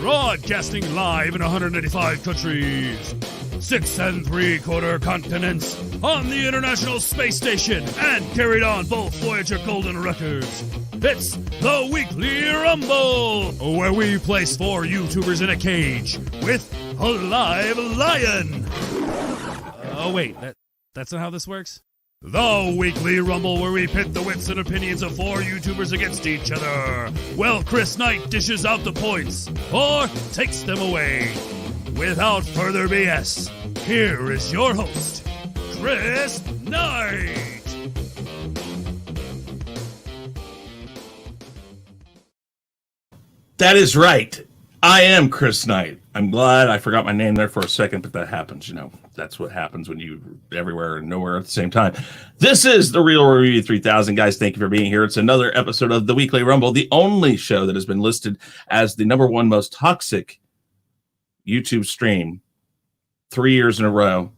Broadcasting live in 185 countries, 6 3/4 continents, on the International Space Station, and carried on both Voyager Golden records. It's the Weekly Rumble, where we place 4 YouTubers in a cage with a live lion. Oh wait, that's not how this works? The Weekly Rumble, where we pit the wits and opinions of 4 YouTubers against each other. Well, Chris Knight dishes out the points, or takes them away. Without further BS, here is your host, Chris Knight. That is right. I am Chris Knight. I'm glad I forgot my name there for a second, but that happens, you know. That's what happens when you're everywhere and nowhere at the same time. This is the Real Review 3000. Guys, thank you for being here. It's another episode of the Weekly Rumble, the only show that has been listed as the #1 most toxic YouTube stream 3 years in a row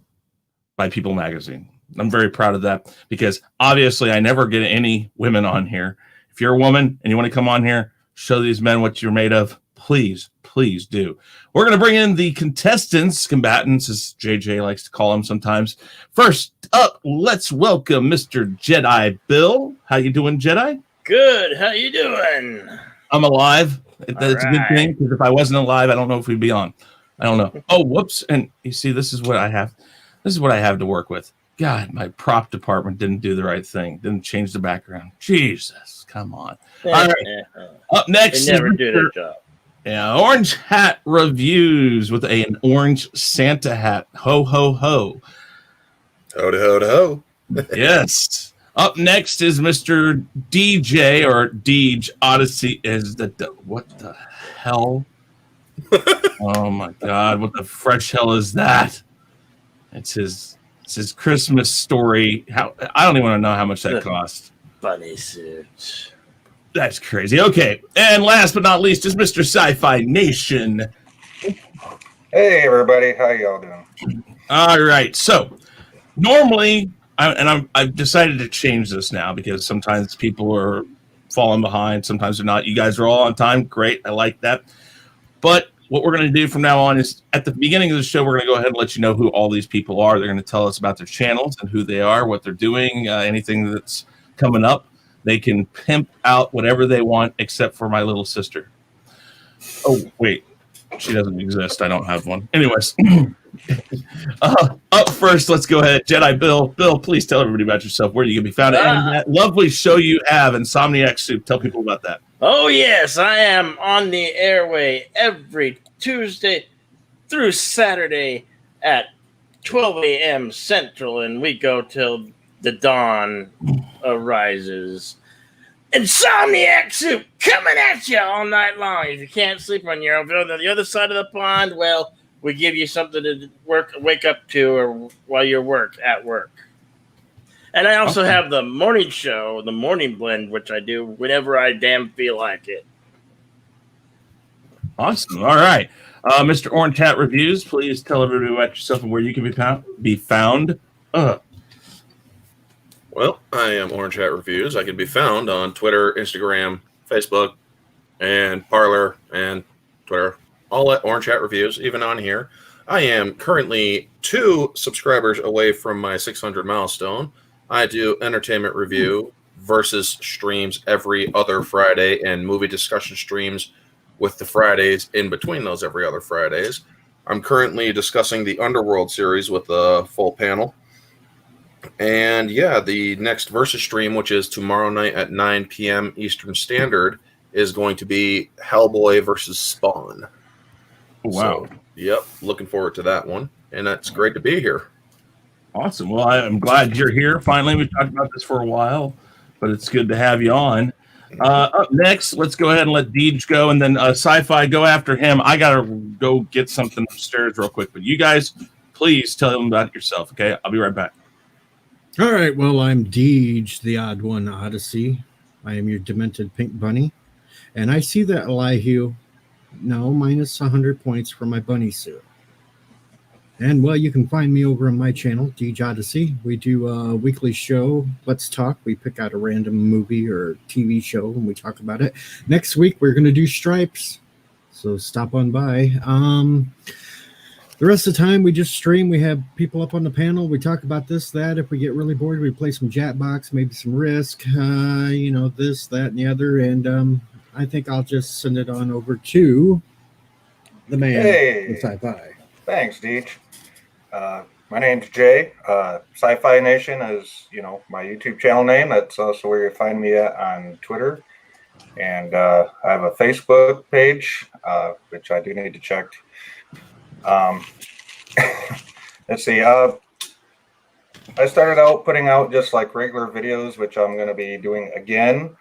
by People Magazine. I'm very proud of that because obviously I never get any women on here. If you're a woman and you want to come on here, show these men what you're made of, please do. We're going to bring in the contestants, combatants, as JJ likes to call them sometimes. First up, let's welcome Mr. Jedi Bill. How you doing, Jedi? Good. How you doing? I'm alive. That's a good thing, because if I wasn't alive, I don't know if we'd be on. I don't know. Oh, whoops. And you see, this is what I have. This is what I have to work with. God, my prop department didn't do the right thing. Didn't change the background. Jesus, come on. All right. Up next, they never do their job. Yeah, Orange Hat Reviews with an orange Santa hat. Ho, ho, ho. Ho, ho, ho. Yes. Up next is Mr. DJ or Deej Odyssey. What the hell? Oh my God! What the fresh hell is that? It's his Christmas story. I don't even want to know how much that cost. Bunny suit. That's crazy. Okay, and last but not least is Mr. Sci-Fi Nation. Hey everybody, how y'all doing? All right. So normally, I've decided to change this now because sometimes people are falling behind, sometimes they're not. You guys are all on time. Great, I like that. But what we're going to do from now on is at the beginning of the show, we're going to go ahead and let you know who all these people are. They're going to tell us about their channels and who they are, what they're doing, anything that's coming up. They can pimp out whatever they want, except for my little sister. Oh, wait. She doesn't exist. I don't have one. Anyways. Up first, let's go ahead. Jedi Bill. Bill, please tell everybody about yourself. Where you can be found. And that lovely show you have, Insomniac Soup. Tell people about that. Oh, yes. I am on the airway every Tuesday through Saturday at 12 a.m. Central, and we go till the dawn arises. Insomniac Soup coming at you all night long. If you can't sleep when you're on the other side of the pond, well, we give you something to wake up to or while you're at work. And I also have the morning show, the Morning Blend, which I do whenever I damn feel like it. Awesome. All right. Mr. Orange Hat Reviews, please tell everybody about yourself and where you can be found. Well, I am Orange Hat Reviews. I can be found on Twitter, Instagram, Facebook, and Parler, and Twitter. All at Orange Hat Reviews, even on here. I am currently 2 subscribers away from my 600 milestone. I do entertainment review versus streams every other Friday and movie discussion streams with the Fridays in between those every other Fridays. I'm currently discussing the Underworld series with a full panel. And yeah, the next Versus stream, which is tomorrow night at 9 p.m. Eastern Standard, is going to be Hellboy versus Spawn. Wow. So, yep, looking forward to that one. And that's great to be here. Awesome. Well, I'm glad you're here. Finally, we've talked about this for a while, but it's good to have you on. Up next, let's go ahead and let Deej go, and then Sci-Fi, go after him. I got to go get something upstairs real quick, but you guys, please tell them about yourself, okay? I'll be right back. All right, well, I'm Deej, the Odd One Odyssey. I am your demented pink bunny. And I see that Elihu now minus 100 points for my bunny suit. And, well, you can find me over on my channel, Deej Odyssey. We do a weekly show, Let's Talk. We pick out a random movie or TV show and we talk about it. Next week, we're going to do Stripes. So stop on by. The rest of the time, we just stream. We have people up on the panel. We talk about this, that. If we get really bored, we play some Jackbox, maybe some Risk, this, that, and the other. And I think I'll just send it on over to the man with Sci-Fi. Thanks, Deej. My name's Jay. Sci-Fi Nation is, my YouTube channel name. That's also where you find me at on Twitter. And I have a Facebook page, which I do need to check. Let's see. I started out putting out just like regular videos, which I'm going to be doing again.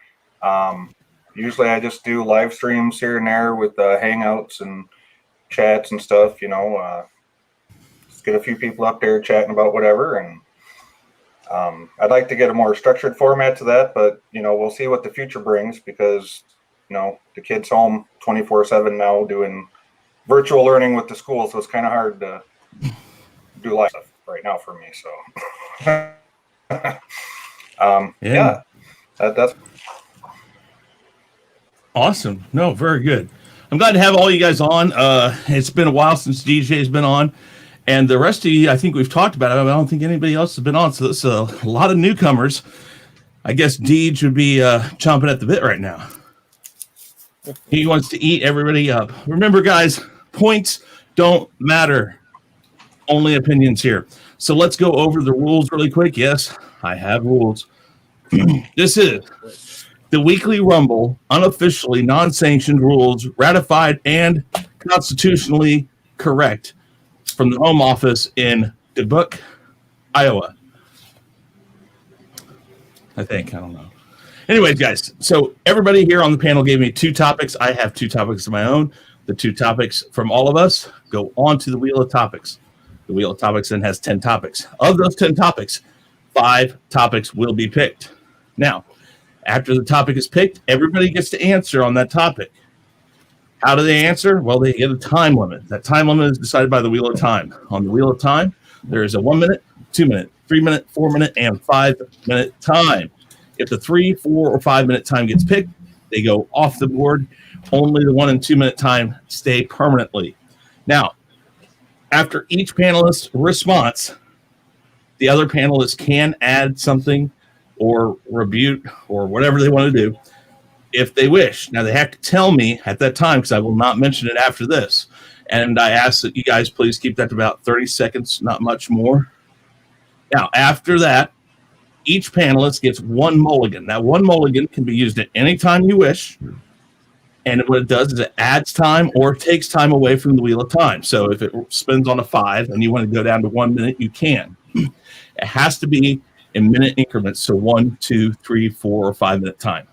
Usually I just do live streams here and there with hangouts and chats and stuff, just get a few people up there chatting about whatever. And I'd like to get a more structured format to that, but we'll see what the future brings, because the kids home 24/7 now doing virtual learning with the school, so it's kind of hard to do live stuff right now for me. So that's awesome. No, very good. I'm glad to have all you guys on. It's been a while since DJ's been on, and the rest of you, I think we've talked about it. I don't think anybody else has been on, so it's a lot of newcomers. I guess Deej would be chomping at the bit right now. He wants to eat everybody up. Remember, guys, points don't matter. Only opinions here. So let's go over the rules really quick. Yes, I have rules. This is the Weekly Rumble, unofficially non-sanctioned rules, ratified and constitutionally correct from the Home Office in Dubuque, Iowa. I think. I don't know. Anyways, guys, so everybody here on the panel gave me 2 topics. I have 2 topics of my own. The 2 topics from all of us go on to the Wheel of Topics. The Wheel of Topics then has 10 topics. Of those 10 topics, 5 topics will be picked. Now, after the topic is picked, everybody gets to answer on that topic. How do they answer? Well, they get a time limit. That time limit is decided by the Wheel of Time. On the Wheel of Time, there is a 1 minute, 2 minute, 3 minute, 4 minute, and 5 minute time. If the 3, 4, or 5 minute time gets picked, they go off the board. Only the 1 and 2 minute time stay permanently. Now, after each panelist's response, the other panelists can add something or rebuke or whatever they want to do if they wish. Now, they have to tell me at that time, because I will not mention it after this. And I ask that you guys please keep that to about 30 seconds, not much more. Now, after that, each panelist gets 1 mulligan. That 1 mulligan can be used at any time you wish. And what it does is it adds time or takes time away from the Wheel of Time. So if it spins on a 5 and you want to go down to 1 minute, you can. It has to be in minute increments. So 1, 2, 3, 4, or 5 minute time.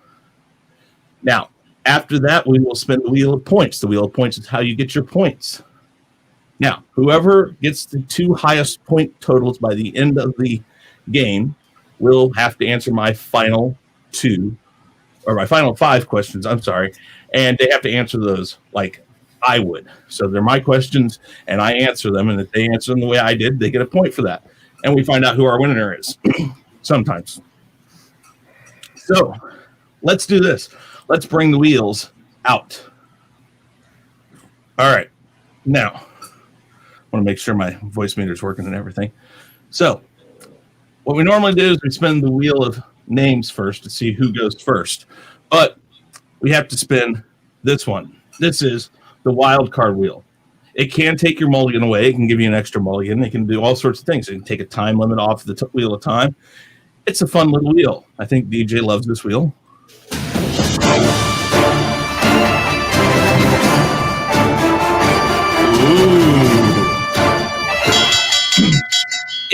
Now, after that, we will spin the Wheel of Points. The Wheel of Points is how you get your points. Now, whoever gets the 2 highest point totals by the end of the game will have to answer my final 2, or my final 5 questions, I'm sorry, and they have to answer those like I would. So they're my questions, and I answer them, and if they answer them the way I did, they get a point for that. And we find out who our winner is, sometimes. So let's do this. Let's bring the wheels out. All right. Now, I want to make sure my voice meter is working and everything. So what we normally do is we spin the wheel of names first to see who goes first. But we have to spin this one. This is the wild card wheel. It can take your mulligan away. It can give you an extra mulligan. It can do all sorts of things. It can take a time limit off the Wheel of Time. It's a fun little wheel. I think DJ loves this wheel.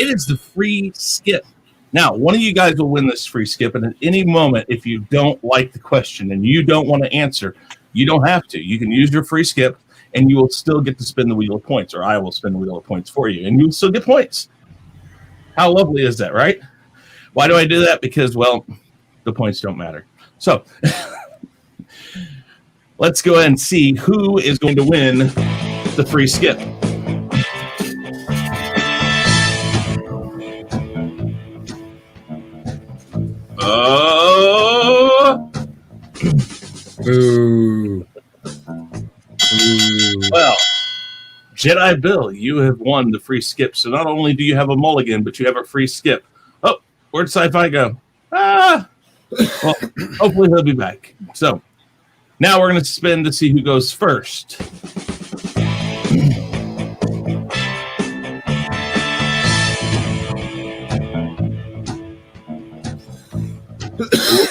It is the free skip. Now, one of you guys will win this free skip, and at any moment, if you don't like the question and you don't want to answer, you don't have to. You can use your free skip, and you will still get to spin the Wheel of Points, or I will spin the Wheel of Points for you, and you will still get points. How lovely is that, right? Why do I do that? Because, well, the points don't matter. So let's go ahead and see who is going to win the free skip. Boo. Well, Jedi Bill, you have won the free skip. So not only do you have a mulligan, but you have a free skip. Oh, where'd Sci-Fi go? Well, hopefully he'll be back. So now we're going to spin to see who goes first.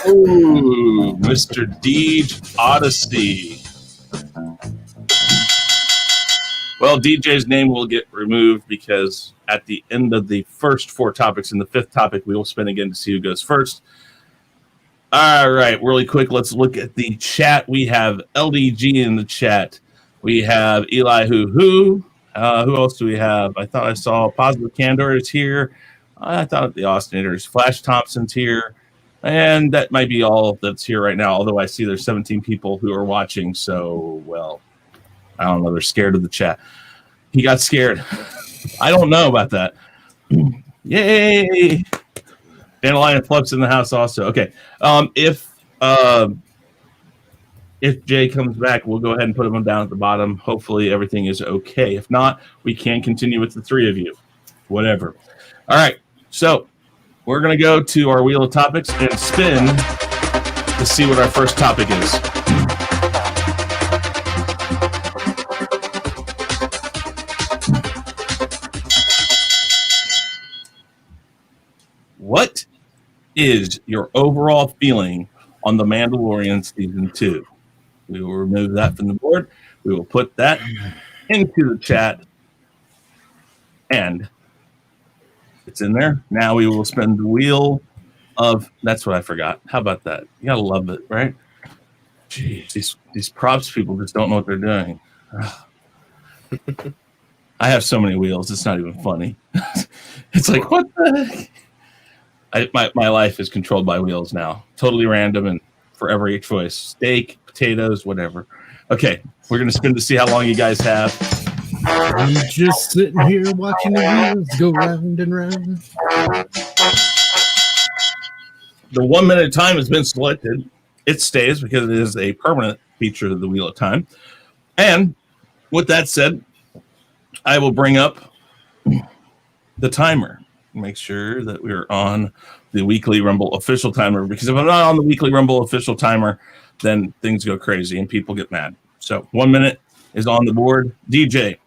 Ooh, Mr. Deej Odyssey. Well, DJ's name will get removed because at the end of the first 4 topics, in the 5th topic, we will spin again to see who goes first. All right, really quick, let's look at the chat. We have LDG in the chat. We have Eli Who else do we have? I thought I saw Positive Candor is here. I thought the Austinator's Flash Thompson's here. And that might be all that's here right now, although I see there's 17 people who are watching. So, well, I don't know. They're scared of the chat. He got scared. I don't know about that. Yay! Dandelion Flup's in the house also. Okay. If Jay comes back, we'll go ahead and put him down at the bottom. Hopefully everything is okay. If not, we can continue with the 3 of you. Whatever. All right. So we're going to go to our wheel of topics and spin to see what our first topic is. What is your overall feeling on The Mandalorian Season 2? We will remove that from the board. We will put that into the chat. And it's in there. Now we will spin the wheel of... That's what I forgot. How about that? You gotta love it, right? Jeez, these props people just don't know what they're doing. I have so many wheels. It's not even funny. It's like, what the heck? My life is controlled by wheels now. Totally random and for every choice. Steak, potatoes, whatever. Okay, we're going to spin to see how long you guys have. I'm just sitting here watching the wheels go round and round. The 1 minute time has been selected. It stays because it is a permanent feature of the Wheel of Time. And with that said, I will bring up the timer. Make sure that we're on the Weekly Rumble official timer, because if I'm not on the Weekly Rumble official timer, then things go crazy and people get mad. So 1 minute is on the board. DJ,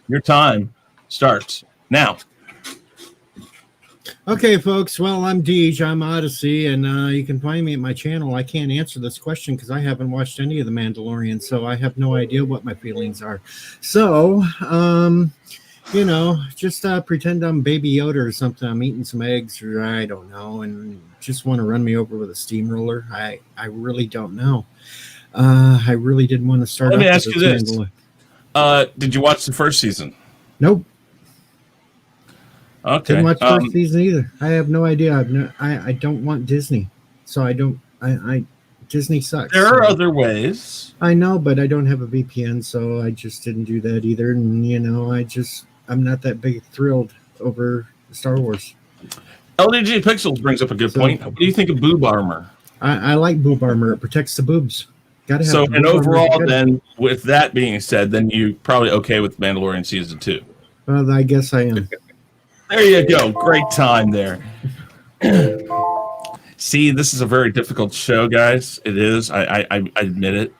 your time starts now. Okay, folks. Well, I'm Deej. I'm Odyssey, and you can find me at my channel. I can't answer this question because I haven't watched any of The Mandalorian, so I have no idea what my feelings are. So, you know, just pretend I'm Baby Yoda or something. I'm eating some eggs, or I don't know, and just want to run me over with a steamroller. I really don't know. I really didn't want to start. Let me ask you this: did you watch the first season? Nope. Okay. Didn't watch first season either. I have no idea. I don't want Disney, so I don't. Disney sucks. There are other ways. I know, but I don't have a VPN, so I just didn't do that either. And you know, I'm not that big thrilled over Star Wars. LDG Pixels brings up a good point. What do you think of boob armor? I like boob armor. It protects the boobs. Gotta have. So, and overall, then, with that being said, then you're probably okay with Mandalorian Season 2. Well, I guess I am. There you go. Great time there. See, this is a very difficult show, guys. It is. I admit it.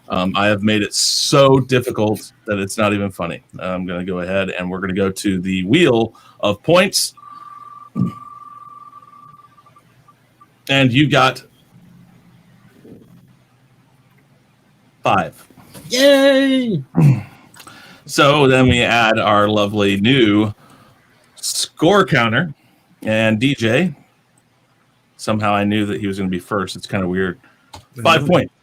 I have made it so difficult that it's not even funny. I'm going to go ahead and we're going to go to the wheel of points. And you got 5. Yay! So then we add our lovely new score counter. And DJ, somehow I knew that he was going to be first. It's kind of weird. 5 points.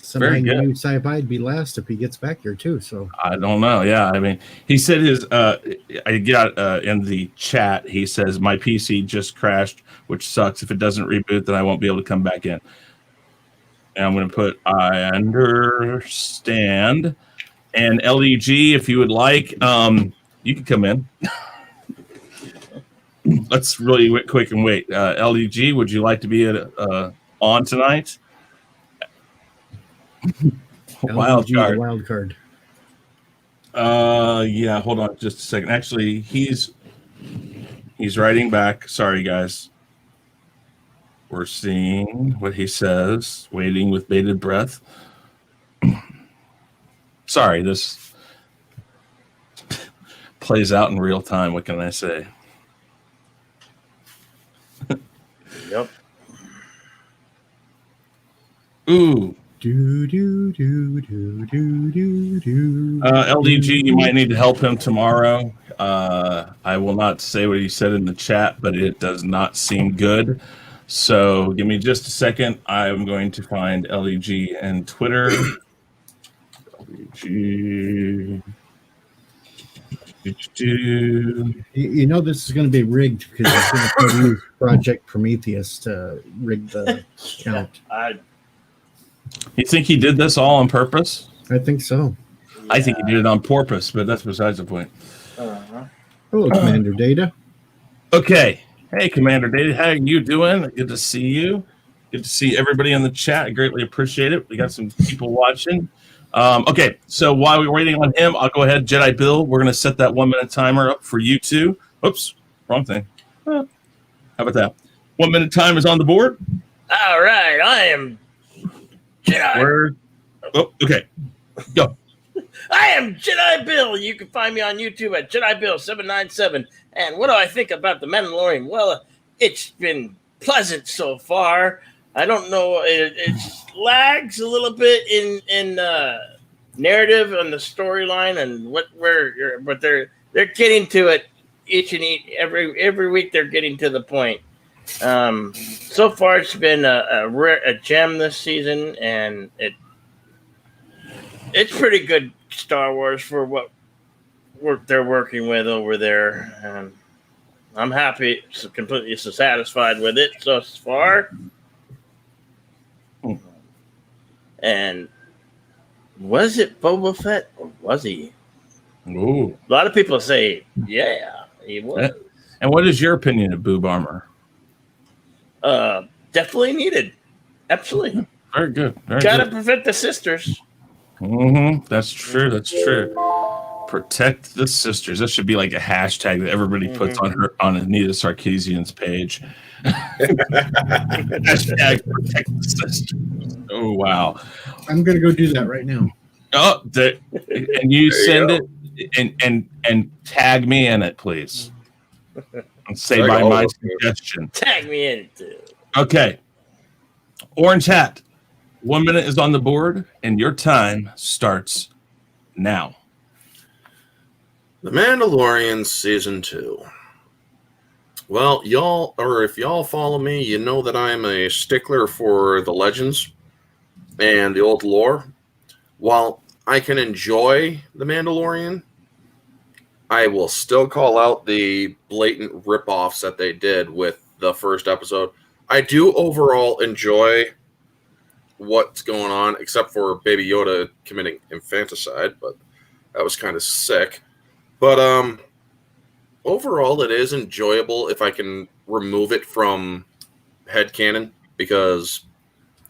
Somehow I knew Sci-Fi would be last if he gets back here too. So I don't know. Yeah, I mean, he said his. I got in the chat. He says my PC just crashed, which sucks. If it doesn't reboot, then I won't be able to come back in. And I'm going to put I understand. And LDG, if you would like, you can come in. Let's really quick and wait. LDG, would you like to be on tonight? Wild LDG, card. the wild card. Yeah, hold on just a second. Actually, he's writing back. Sorry, guys. We're seeing what he says, waiting with bated breath. Sorry, this plays out in real time. What can I say? Yep. Ooh. LDG, you might need to help him tomorrow. I will not say what he said in the chat, but it does not seem good. So give me just a second. I'm going to find LDG and Twitter. LDG. You know this is going to be rigged because it's going to try to use Project Prometheus to rig the count. You think he did this all on purpose? I think so. I think he did it on purpose, but that's besides the point. Hello, Commander Data. Okay. Hey, Commander Data. How are you doing? Good to see you. Good to see everybody in the chat. I greatly appreciate it. We got some people watching. Okay, so while we're waiting on him, I'll go ahead. Jedi Bill, we're going to set that 1 minute timer up for you two. Oops, wrong thing. How about that? 1 minute time is on the board. All right, I am Jedi. Oh, okay. Go. I am Jedi Bill. You can find me on YouTube at Jedi Bill 797. And what do I think about the Mandalorian? Well, it's been pleasant so far. I don't know. It lags a little bit in narrative and the storyline and but they're getting to it every week. They're getting to the point. So far, it's been a gem this season, and it's pretty good Star Wars for what they're working with over there. And I'm happy, completely satisfied with it so far. And was it Boba Fett or was he? Ooh. A lot of people say, yeah, he was. And what is your opinion of boob armor? Definitely needed. Absolutely. Very good. Gotta prevent the sisters. Mm-hmm. That's true. That's true. Protect the sisters. That should be like a hashtag that everybody puts on Anita Sarkeesian's page. Hashtag protect the sisters. Oh wow! I'm gonna go do that right now. Oh, and you send it and tag me in it, please. And say by my suggestion. Tag me in it too. Okay. Orange hat. 1 minute is on the board, and your time starts now. The Mandalorian Season 2. Well, if y'all follow me, you know that I'm a stickler for the legends and the old lore. While I can enjoy The Mandalorian, I will still call out the blatant ripoffs that they did with the first episode. I do overall enjoy what's going on, except for Baby Yoda committing infanticide, but that was kind of sick. But overall, it is enjoyable if I can remove it from headcanon, because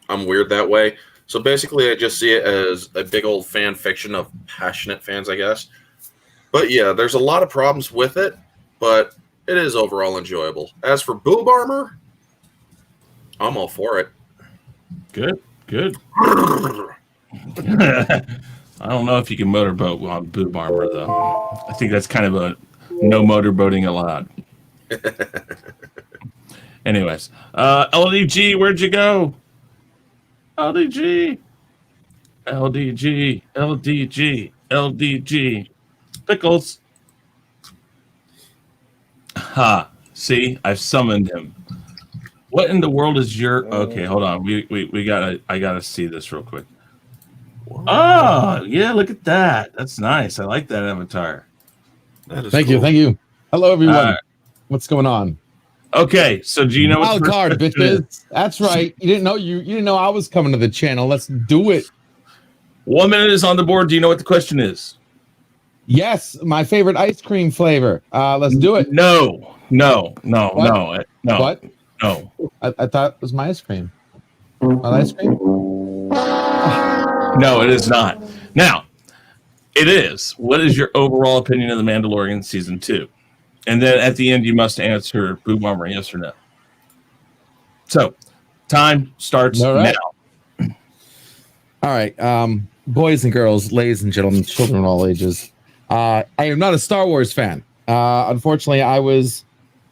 I'm weird that way. So basically, I just see it as a big old fan fiction of passionate fans, I guess. But yeah, there's a lot of problems with it, but it is overall enjoyable. As for boob armor, I'm all for it. Good. I don't know if you can motorboat on boob armor, though. I think that's kind of a no motorboating allowed. Anyways, LDG, where'd you go? LDG. Pickles. Ha. See, I've summoned him. What in the world is your... Okay, hold on. I gotta see this real quick. Oh, yeah, look at that. That's nice. I like that avatar. That is Thank cool. you. Hello, everyone. What's going on? Okay, so do you know what wild card, bitches? That's right. You didn't know I was coming to the channel. Let's do it. 1 minute is on the board. Do you know what the question is? Yes, my favorite ice cream flavor. Let's do it. No. What? No. I thought it was my ice cream. My ice cream? No, it is not. Now, it is. What is your overall opinion of the Mandalorian Season 2? And then at the end, you must answer Boo Bomber, yes or no. So, time starts All right. now. All right, boys and girls, ladies and gentlemen, children of all ages. I am not a Star Wars fan. Unfortunately, I was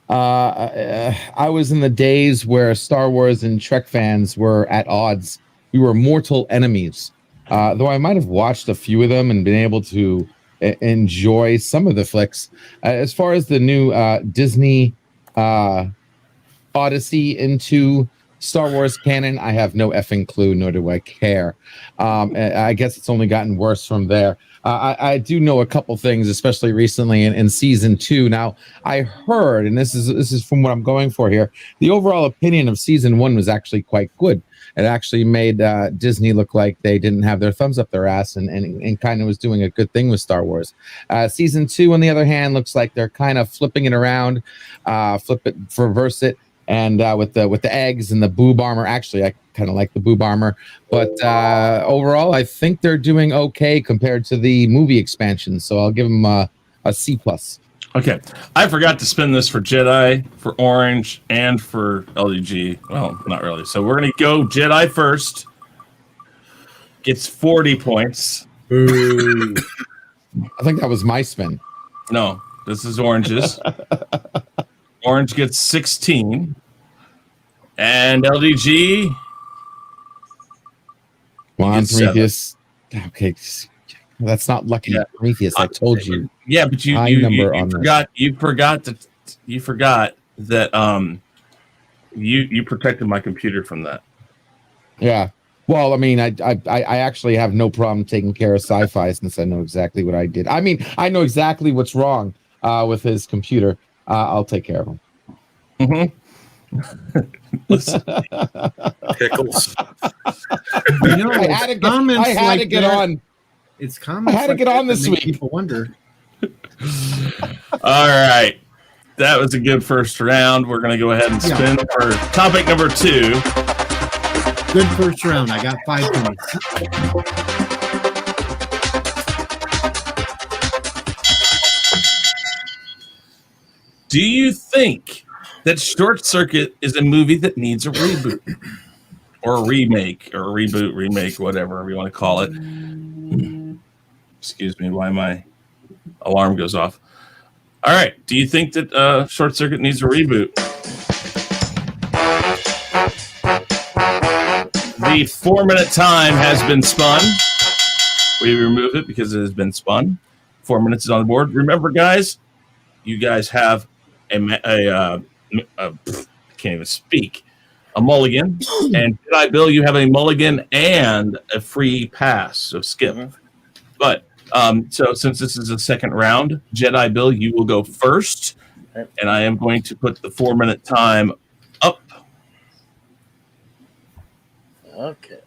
in the days where Star Wars and Trek fans were at odds. We were mortal enemies. Though I might have watched a few of them and been able to enjoy some of the flicks. As far as the new Disney Odyssey into Star Wars canon, I have no effing clue, nor do I care. I guess it's only gotten worse from there. I do know a couple things, especially recently in season 2. Now, I heard, and this is from what I'm going for here, the overall opinion of season 1 was actually quite good. It actually made Disney look like they didn't have their thumbs up their ass and kind of was doing a good thing with Star Wars. Season 2, on the other hand, looks like they're kind of flipping it around, reverse it. And with the eggs and the boob armor, actually, I kind of like the boob armor. But overall, I think they're doing okay compared to the movie expansion. So I'll give them a C+. Okay. I forgot to spin this for Jedi, for Orange, and for LDG. Well, not really. So we're going to go Jedi first. Gets 40 points. Boo. I think that was my spin. No, this is Orange's. Orange gets 16. And LDG. Come on, gets 7. Prometheus. Okay, that's not lucky, Yeah. Prometheus. I told you. Yeah, but you forgot that you protected my computer from that. Yeah. Well, I mean, I actually have no problem taking care of Sci-Fi since I know exactly what I did. I mean, I know exactly what's wrong with his computer. I'll take care of him. Mm-hmm. Pickles. You know, I had to get on. It's comments. I had to get on this week. People wonder. All right. That was a good first round. We're going to go ahead and spin for topic number 2. Good first round. I got 5 points. Do you think that Short Circuit is a movie that needs a reboot or a remake or a reboot, remake, whatever you want to call it? Excuse me, why my alarm goes off. All right. Do you think that Short Circuit needs a reboot? The 4-minute time has been spun. We remove it because it has been spun. 4 minutes is on the board. Remember, guys, you guys have I can't even speak. A mulligan. And Jedi Bill, you have a mulligan and a free pass. So skip. Mhm. But so since this is the second round, Jedi Bill, you will go first. And I am going to put the 4-minute time up. Okay.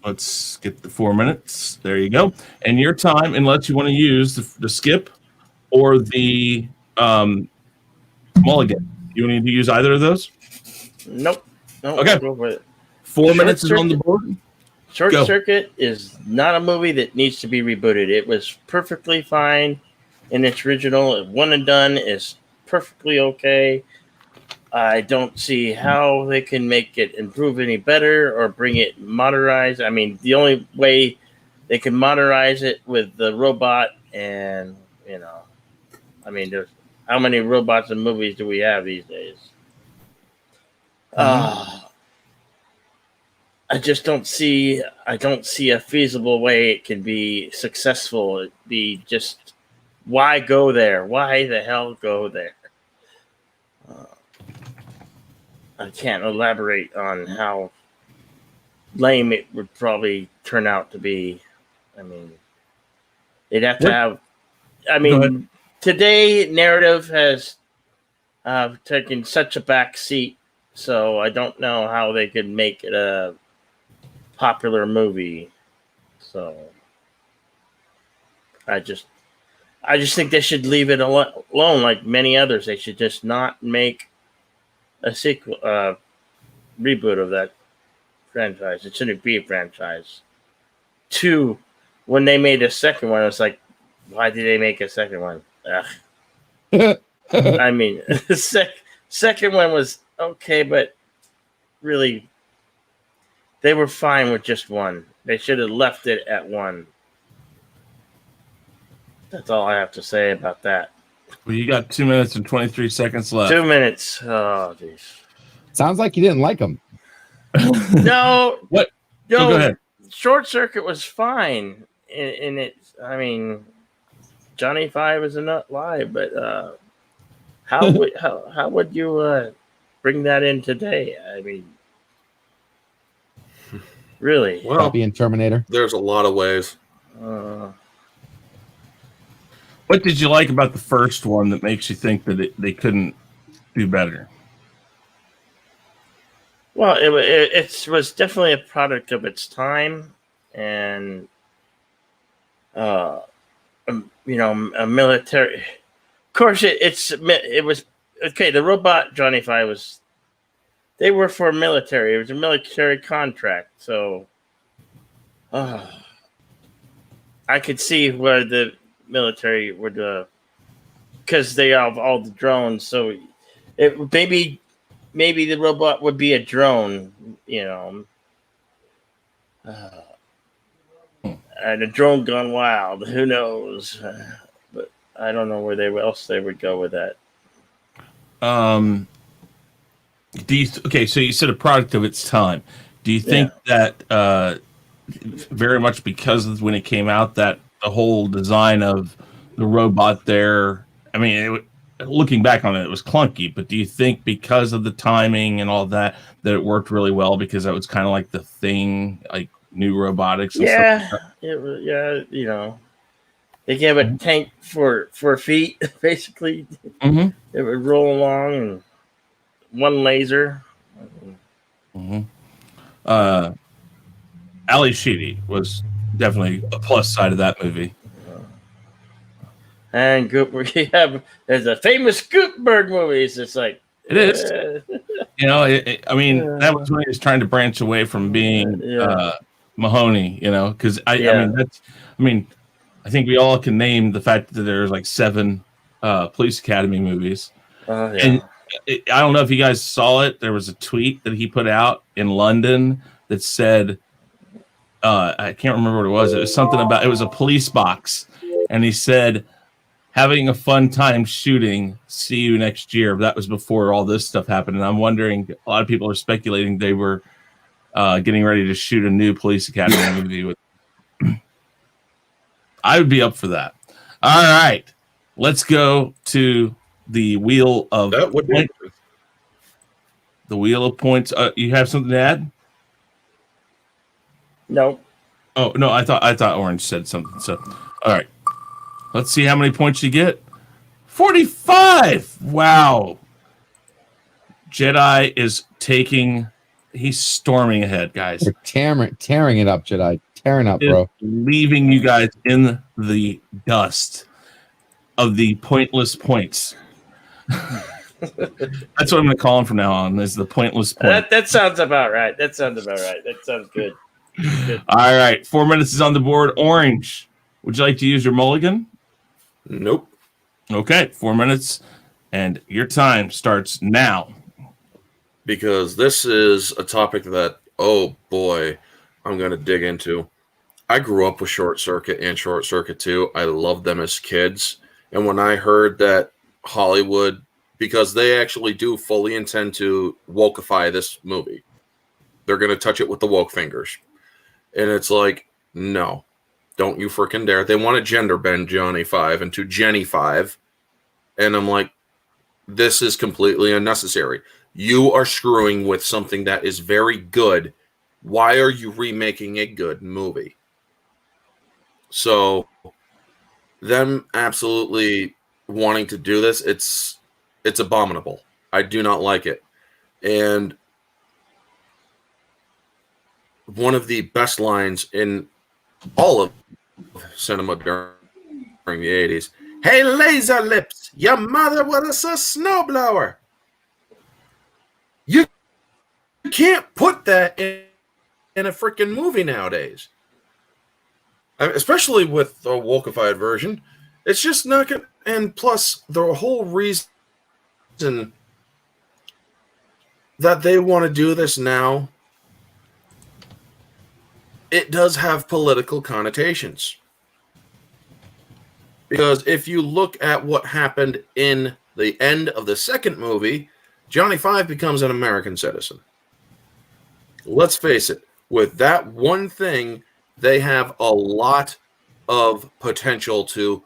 Let's get the 4 minutes. There you go. And your time, unless you want to use the skip or the mulligan. You need to use either of those? Nope. Okay. Go with it. 4 minutes is on the board. Short Go. Circuit is not a movie that needs to be rebooted. It was perfectly fine in its original. One and Done is perfectly okay. I don't see how they can make it improve any better or bring it modernized. I mean, the only way they can modernize it with the robot and, I mean, there's how many robots and movies do we have these days? I just don't see. I don't see a feasible way it can be successful. It'd be just, why go there? Why the hell go there? I can't elaborate on how lame it would probably turn out to be. I mean, they'd have to have. I mean, today narrative has taken such a back seat, so I don't know how they could make it a popular movie. So I just think they should leave it alone, like many others. They should just not make a sequel, reboot of that franchise. It shouldn't be a franchise. 2, when they made a second one, it was like, why did they make a second one? I mean, the second one was okay, but really, they were fine with just one. They should have left it at 1. That's all I have to say about that. Well, you got 2 minutes and 23 seconds left. 2 minutes. Oh, jeez. Sounds like you didn't like them. No. What? No. Go ahead. Short Circuit was fine. In it, I mean, Johnny Five is a nut live, but how would you bring that in today? I mean, really? Well, Copy and Terminator. there's a lot of ways. What did you like about the first one that makes you think that they couldn't do better? Well, it was definitely a product of its time, and you know, a military. Of course, it was okay. The robot Johnny Five was. They were for military. It was a military contract, so I could see where the military would, because they have all the drones. So it maybe the robot would be a drone, you know. And a drone gone wild. Who knows? But I don't know where else they would go with that. Okay, so you said a product of its time. Do you think that very much because of when it came out, that the whole design of the robot there, I mean, looking back on it, it was clunky, but do you think because of the timing and all that it worked really well because that was kind of like the thing, like new robotics? And stuff like that? You know, they gave a tank for feet, basically. Mm-hmm. It would roll along and one laser. Mm-hmm. Ali Sheedy was definitely a plus side of that movie. And there's a famous Gutenberg movies. It's like it is. You know, I mean, that was when he was trying to branch away from being Mahoney. You know, because I mean, I think we all can name the fact that there's like 7 Police Academy movies. And I don't know if you guys saw it. There was a tweet that he put out in London that said, I can't remember what it was. It was something about, it was a police box. And he said, having a fun time shooting. See you next year. That was before all this stuff happened. And I'm wondering, a lot of people are speculating they were getting ready to shoot a new Police Academy movie. With. I would be up for that. All right. Let's go to the wheel of points. The wheel of points. You have something to add? No. Oh no, I thought Orange said something. So, all right. Let's see how many points you get. 45. Wow. Jedi is he's storming ahead, guys. We're tearing it up, Jedi. Tearing up, bro. Leaving you guys in the dust of the pointless points. That's what I'm going to call him from now on, is the pointless point. That sounds about right. That sounds good. All right. 4 minutes is on the board. Orange, would you like to use your mulligan? Nope. Okay. 4 minutes, and your time starts now. Because this is a topic that, oh boy, I'm going to dig into. I grew up with Short Circuit and Short Circuit 2. I loved them as kids. And when I heard that Hollywood, because they actually do fully intend to wokeify this movie, they're going to touch it with the woke fingers. And it's like, no, don't you freaking dare. They want to gender bend Johnny Five into Jenny Five. And I'm like, this is completely unnecessary. You are screwing with something that is very good. Why are you remaking a good movie? So them absolutely wanting to do this, it's abominable. I do not like it. And one of the best lines in all of cinema during the 80s. Hey, laser lips, your mother was a snowblower. You can't put that in a freaking movie nowadays. especially with the wokeified version. It's just not good. And plus, the whole reason that they want to do this now, it does have political connotations. Because if you look at what happened in the end of the second movie, Johnny Five becomes an American citizen. Let's face it, with that one thing, they have a lot of potential to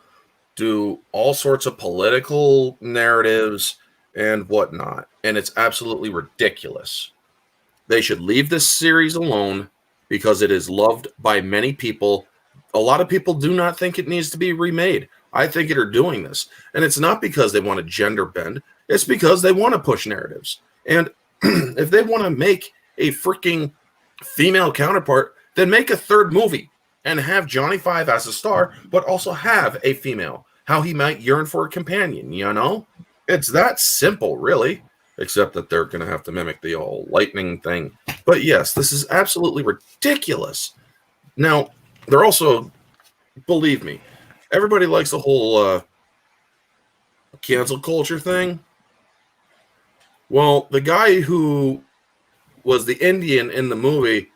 do all sorts of political narratives and whatnot. And it's absolutely ridiculous. They should leave this series alone because it is loved by many people. A lot of people do not think it needs to be remade. I think it are doing this. And it's not because they want to gender bend. It's because they want to push narratives. And if they want to make a freaking female counterpart, then make a third movie and have Johnny Five as a star, but also have a female. How he might yearn for a companion, you know? It's that simple, really. Except that they're going to have to mimic the old lightning thing. But yes, this is absolutely ridiculous. Now, they're also, believe me, everybody likes the whole cancel culture thing. Well, the guy who was the Indian in the movie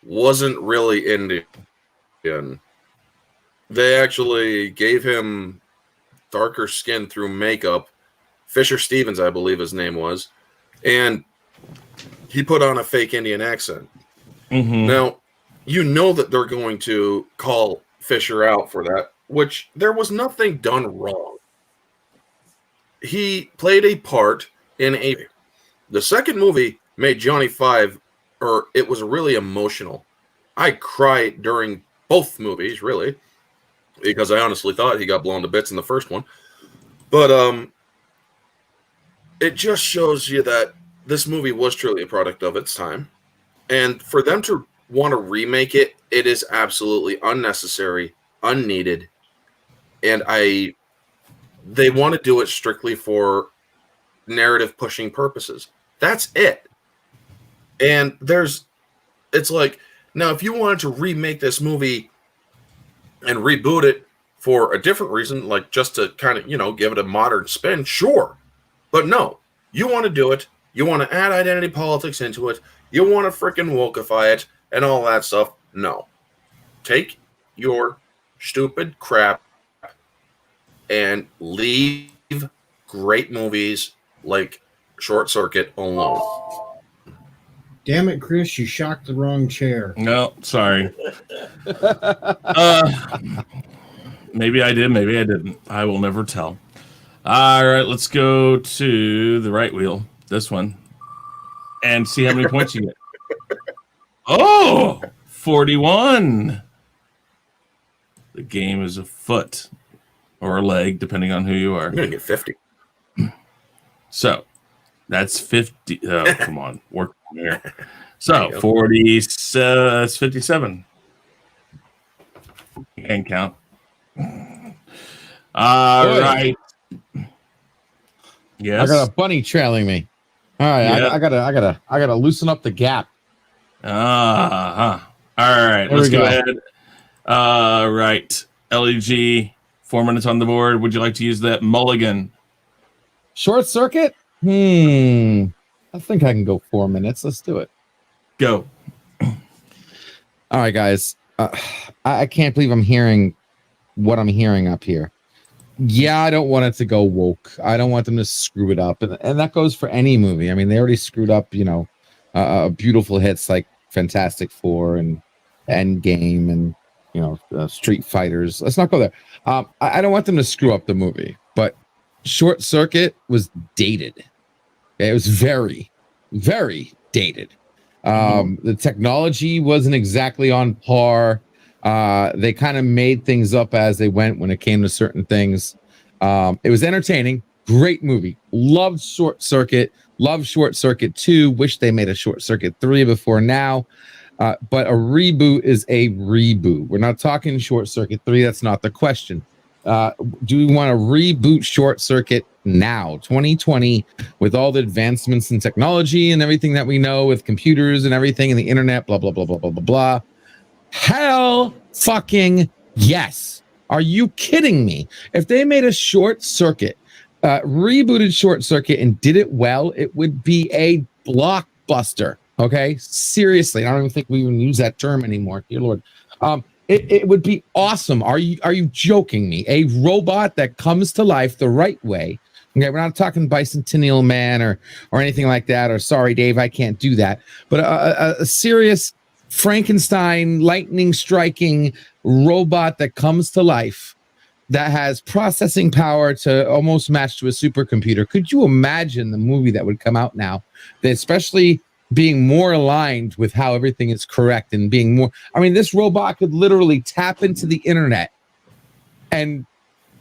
wasn't really Indian. They actually gave him darker skin through makeup. Fisher Stevens, I believe his name was. And he put on a fake Indian accent. Mm-hmm. Now, you know that they're going to call Fisher out for that, which there was nothing done wrong. He played a part in a... The second movie made Johnny Five, or it was really emotional. I cried during both movies, really, because I honestly thought he got blown to bits in the first one. But it just shows you that this movie was truly a product of its time. And for them to want to remake it, it is absolutely unnecessary, unneeded. And they want to do it strictly for narrative pushing purposes. That's it. And it's like, now if you wanted to remake this movie and reboot it for a different reason, like just to kind of, give it a modern spin, sure. But no, you want to do it. You want to add identity politics into it. You want to freaking wokeify it and all that stuff. No. Take your stupid crap and leave great movies like Short Circuit alone. Damn it, Chris, you shocked the wrong chair. No, sorry. Maybe I did, maybe I didn't. I will never tell. All right, let's go to the right wheel, this one, and see how many points you get. Oh, 41. The game is a foot or a leg, depending on who you are. I'm going to get 50. So that's 50. Oh, come on. Work here. So 40, that's 57. You can count. All right. Yes. I got a bunny trailing me. All right, yeah. I gotta loosen up the gap. All right, let's go ahead. All right, LEG, 4 minutes on the board. Would you like to use that mulligan? Short Circuit? I think I can go 4 minutes. Let's do it. Go. All right, guys. I can't believe I'm hearing what I'm hearing up here. Yeah, I don't want it to go woke. I don't want them to screw it up. And that goes for any movie. I mean, they already screwed up, beautiful hits like Fantastic Four and Endgame and, Street Fighters. Let's not go there. I don't want them to screw up the movie. But Short Circuit was dated. It was very, very dated. The technology wasn't exactly on par. They kind of made things up as they went when it came to certain things. It was entertaining. Great movie. Loved Short Circuit. Loved Short Circuit 2. Wish they made a Short Circuit 3 before now. But a reboot is a reboot. We're not talking Short Circuit 3. That's not the question. Do we want to reboot Short Circuit now, 2020, with all the advancements in technology and everything that we know with computers and everything and the internet, blah, blah, blah, blah, blah, blah, blah. Hell fucking yes. Are you kidding me? If they made a Short Circuit, rebooted Short Circuit and did it well, it would be a blockbuster. Okay, seriously, I don't even think we even use that term anymore. Dear Lord, it would be awesome. Are you joking me? A robot that comes to life the right way. Okay, we're not talking Bicentennial Man or anything like that. Or sorry, Dave, I can't do that. But a serious Frankenstein, lightning striking robot that comes to life, that has processing power to almost match to a supercomputer. Could you imagine the movie that would come out now, that especially being more aligned with how everything is correct and being more, I mean, this robot could literally tap into the internet and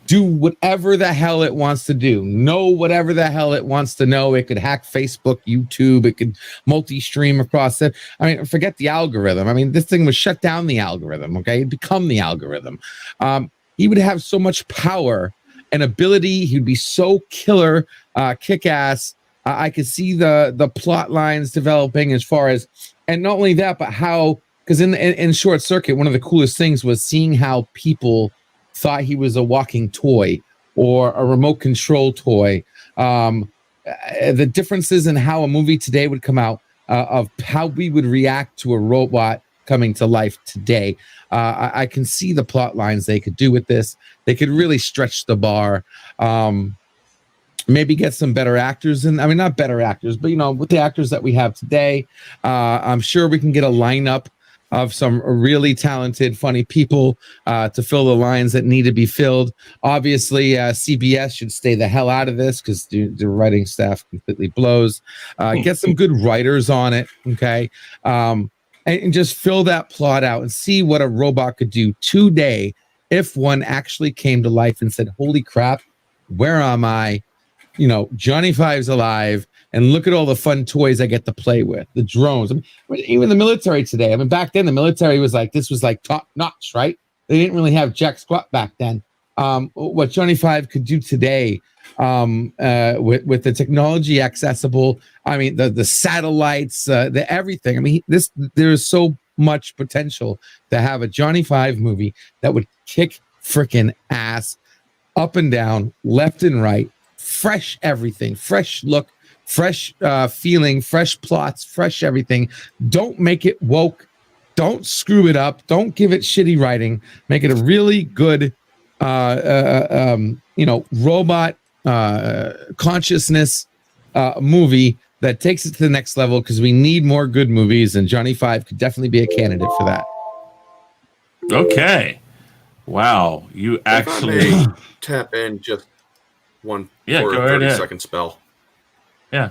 do whatever the hell it wants to do, know whatever the hell it wants to know. It could hack Facebook, YouTube, it could multi-stream across it. I mean, forget the algorithm. I mean, this thing would shut down the algorithm, okay? It'd become the algorithm. He would have so much power and ability. He'd be so killer, kick-ass. I could see the plot lines developing as far as, and not only that, but how, because in Short Circuit, one of the coolest things was seeing how people thought he was a walking toy or a remote control toy. The differences in how a movie today would come out, of how we would react to a robot coming to life today. I can see the plot lines they could do with this. They could really stretch the bar. Maybe get some better actors in. I mean, not better actors, but, you know, with the actors that we have today, I'm sure we can get a lineup of some really talented, funny people to fill the lines that need to be filled. Obviously, CBS should stay the hell out of this because the writing staff completely blows. Get some good writers on it, okay? And just fill that plot out and see what a robot could do today if one actually came to life and said, holy crap, where am I? You know, Johnny Five's alive, and look at all the fun toys I get to play with. The drones. I mean, even the military today. I mean, back then the military was like, this was like top notch, right? They didn't really have jack squat back then. What Johnny Five could do today, with the technology accessible. I mean, the satellites, the everything. I mean, there is so much potential to have a Johnny Five movie that would kick freaking ass, up and down, left and right. Fresh everything, fresh look, fresh feeling, fresh plots, fresh everything. Don't make it woke. Don't screw it up. Don't give it shitty writing. Make it a really good, robot consciousness movie that takes it to the next level, because we need more good movies, and Johnny Five could definitely be a candidate for that. Okay. Wow. You actually tap in just one for a 30-second spell. Yeah.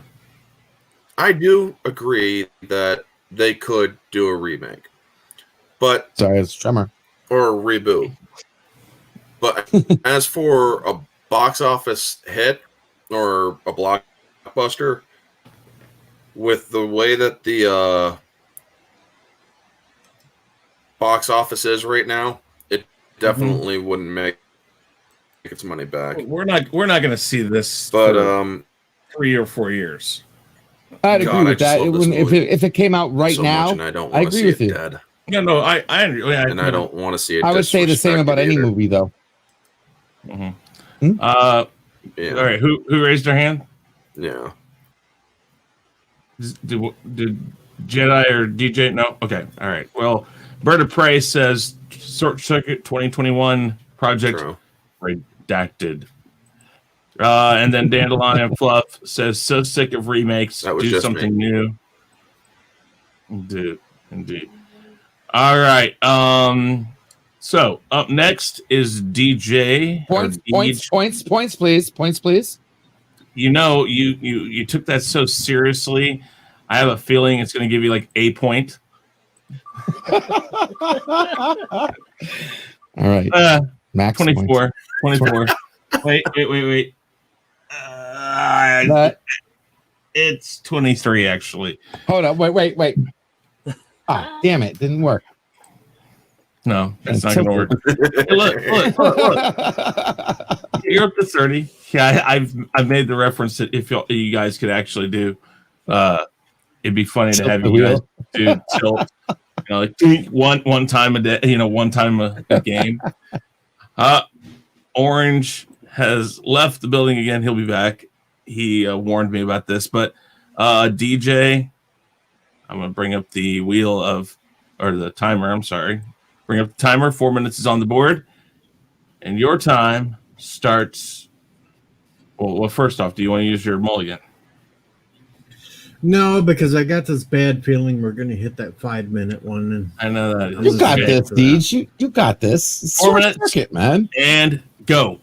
I do agree that they could do a remake. But sorry, it's Tremor. Or a reboot. But as for a box office hit or a blockbuster, with the way that the box office is right now, it definitely wouldn't make its money back. We're not going to see this, but for 3 or 4 years. I'd agree with that. If it came out right now, I agree with you. Dead. No, I don't want to see it. I would say the same about any movie, though. Mm-hmm. All right, who raised their hand? Yeah. Did Jedi or DJ? No. Okay. All right. Well, Bird of Prey says Short Circuit 2021 project redacted. And then Dandelion Fluff says, so sick of remakes. Do something new. Indeed. All right. So up next is DJ. Points, please. You know, you took that so seriously. I have a feeling it's going to give you like a point. All right. Max 24. Points. 24. Wait. It's 23, actually. Hold on. Wait. Ah, damn it. Didn't work. No, it's not going to work. Hey, look. You're up to 30. Yeah, I've made the reference that if you guys could actually do, it'd be funny to have you guys do tilt Like one time a day, one time a game. Orange has left the building again. He'll be back. He warned me about this, but DJ, I'm gonna bring up the the timer. I'm sorry. Bring up the timer. 4 minutes is on the board, and your time starts. Well, first off, do you want to use your mulligan? No, because I got this bad feeling we're going to hit that 5-minute one. And I know that. You got this, Deej. You got this. 4 minutes, circuit, man. And go.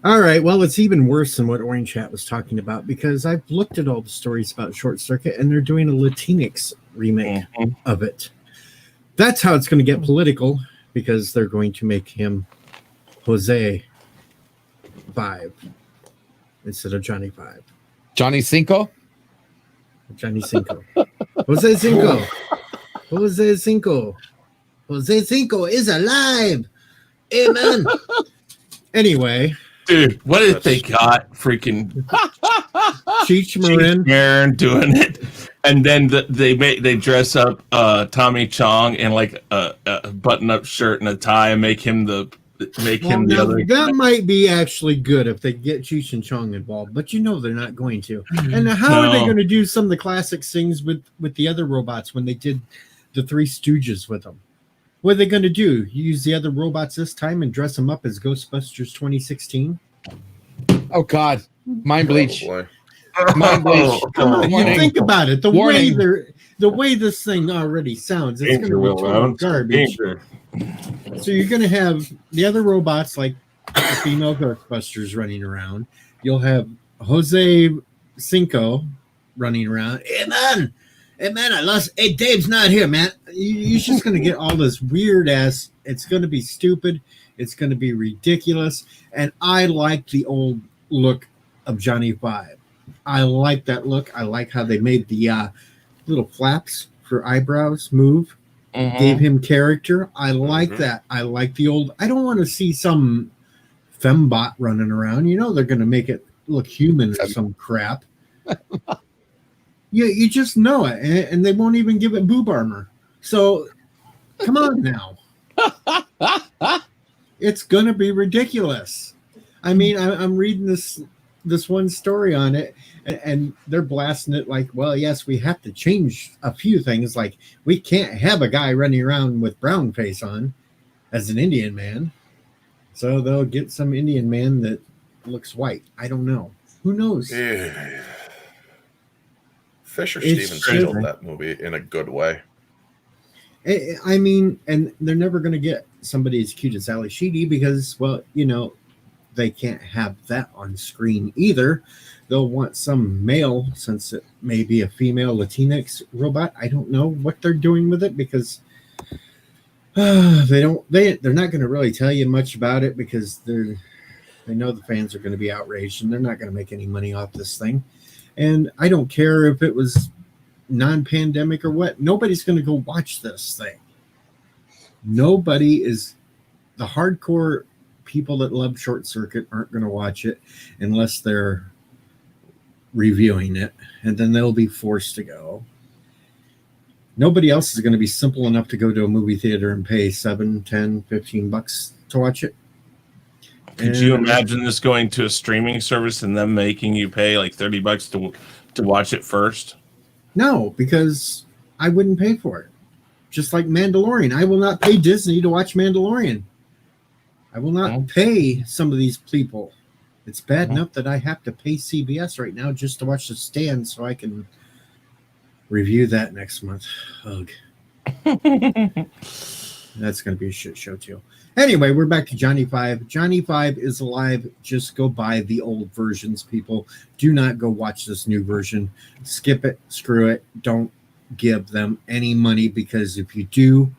All right. Well, it's even worse than what Orange Chat was talking about because I've looked at all the stories about Short Circuit, and they're doing a Latinx remake of it. That's how it's going to get political because they're going to make him Jose 5 instead of Johnny 5. Johnny Cinco? Johnny Cinco. Jose Cinco. Jose Cinco. Jose Cinco is alive. Amen. Anyway. Dude, what if they got freaking Cheech Marin doing it? And then they dress up Tommy Chong in like a button-up shirt and a tie and make him the other. That might be actually good if they get Cheech and Chong involved, but they're not going to. And how are they going to do some of the classic things with the other robots when they did the Three Stooges with them? What are they going to do? Use the other robots this time and dress them up as Ghostbusters 2016? Oh God, mind bleach. Oh, mind bleach. Come on, you think about it. The way this thing already sounds, it's going to be total garbage. So you're going to have the other robots like the female Ghostbusters running around. You'll have Jose Cinco running around. Hey man, I lost. Hey, Dave's not here, man. You're just going to get all this weird ass. It's going to be stupid. It's going to be ridiculous. And I like the old look of Johnny 5. I like that look. I like how they made the little flaps for eyebrows move. Gave him character. I like that. I like the old. I don't want to see some fembot running around. They're going to make it look human or some crap. You just know it, and they won't even give it boob armor. So, come on now. It's going to be ridiculous. I mean, I'm reading this one story on it, and they're blasting it like, well, yes, we have to change a few things. Like, we can't have a guy running around with brown face on as an Indian man. So they'll get some Indian man that looks white. I don't know. Who knows? Yeah. Fisher Stevens killed that movie in a good way. I mean, and they're never going to get somebody as cute as Ali Sheedy because, well, they can't have that on screen either. They'll want some male, since it may be a female Latinx robot. I don't know what they're doing with it because they're not going to really tell you much about it because they know the fans are going to be outraged and they're not going to make any money off this thing. And I don't care if it was non-pandemic or what. Nobody's going to go watch this thing. The hardcore people that love Short Circuit aren't going to watch it unless they're reviewing it, and then they'll be forced to go. Nobody else is going to be simple enough to go to a movie theater and pay $7, $10, $15 to watch it. Could you imagine this going to a streaming service and them making you pay like $30 to watch it first? No, because I wouldn't pay for it. Just like Mandalorian. I will not pay Disney to watch Mandalorian. I will not pay some of these people. It's bad enough that I have to pay CBS right now just to watch The Stand so I can review that next month. Ugh. That's going to be a shit show too. Anyway, we're back to Johnny 5. Johnny 5 is alive. Just go buy the old versions, people. Do not go watch this new version. Skip it. Screw it. Don't give them any money because if you do,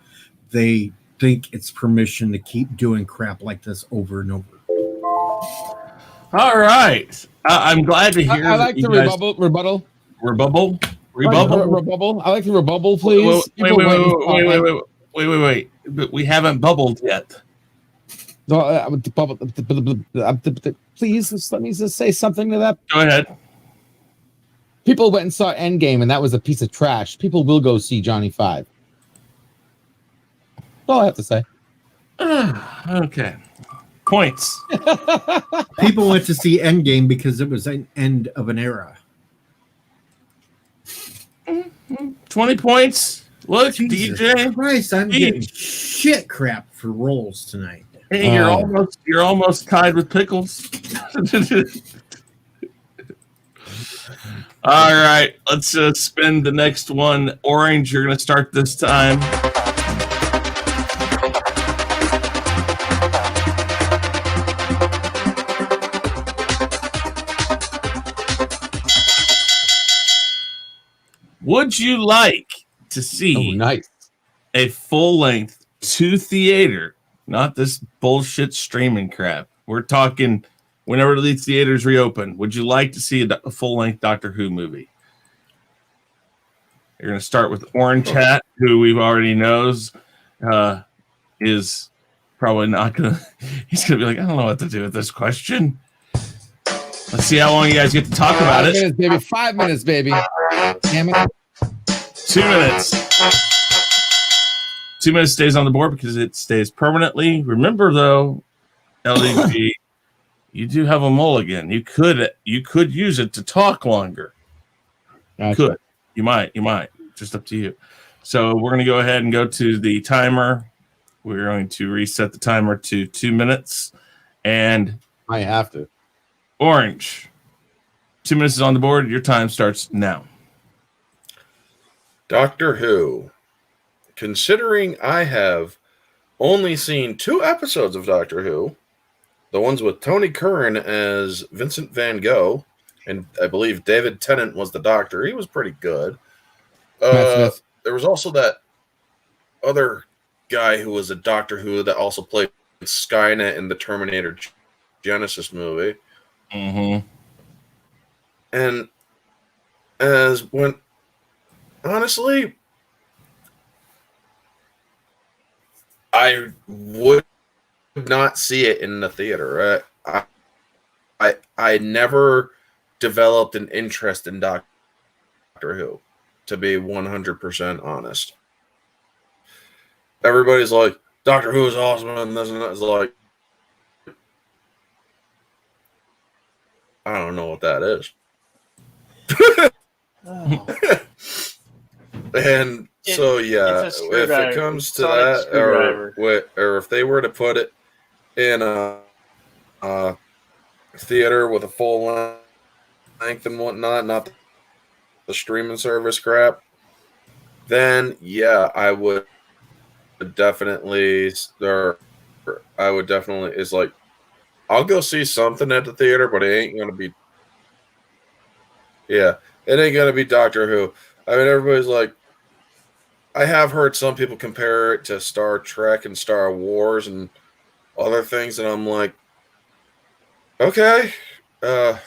they think it's permission to keep doing crap like this over and over. All right. I'm glad to hear. I like the rebuttal. Rebuttal? I like the rebuttal, please. Wait. But we haven't bubbled yet. No, please, just let me just say something to that. Go ahead. People went and saw Endgame, and that was a piece of trash. People will go see Johnny 5. That's all I have to say. Okay. Points. People went to see Endgame because it was an end of an era. 20 points. Look, Jesus DJ. Christ, I'm getting shit crap for rolls tonight. Hey, you're almost tied with Pickles. All right, let's spin the next one. Orange, you're going to start this time. Would you like to see a full-length to theater, not this bullshit streaming crap? We're talking whenever these theaters reopen. Would you like to see a full-length Doctor Who movie? You're going to start with Orange Hat, who we've already knows is probably not going to... He's going to be like, I don't know what to do with this question. Let's see how long you guys get to talk about it. 5 minutes, baby. 5 minutes, baby. Damn it. 2 minutes. 2 minutes stays on the board because it stays permanently. Remember, though, LDG, you do have a mulligan. You could use it to talk longer. Gotcha. Could. You might. Just up to you. So we're going to go ahead and go to the timer. We're going to reset the timer to 2 minutes. And I have to. Orange, 2 minutes is on the board. Your time starts now. Doctor Who. Considering I have only seen 2 episodes of Doctor Who, the ones with Tony Curran as Vincent Van Gogh, and I believe David Tennant was the Doctor. He was pretty good. There was also that other guy who was a Doctor Who that also played Skynet in the Terminator Genesis movie. Mm-hmm. And as when, honestly, I would not see it in the theater. I never developed an interest in Doctor Who, to be 100% honest. Everybody's like, Doctor Who is awesome, and this and that. Is like, I don't know what that is. And so, yeah, if it comes to that, or if they were to put it in a theater with a full length and whatnot, not the streaming service crap, then yeah, I would definitely, it's like, I'll go see something at the theater, but it ain't gonna be, it ain't gonna be Doctor Who. I mean, everybody's like, I have heard some people compare it to Star Trek and Star Wars and other things, and I'm like, okay. I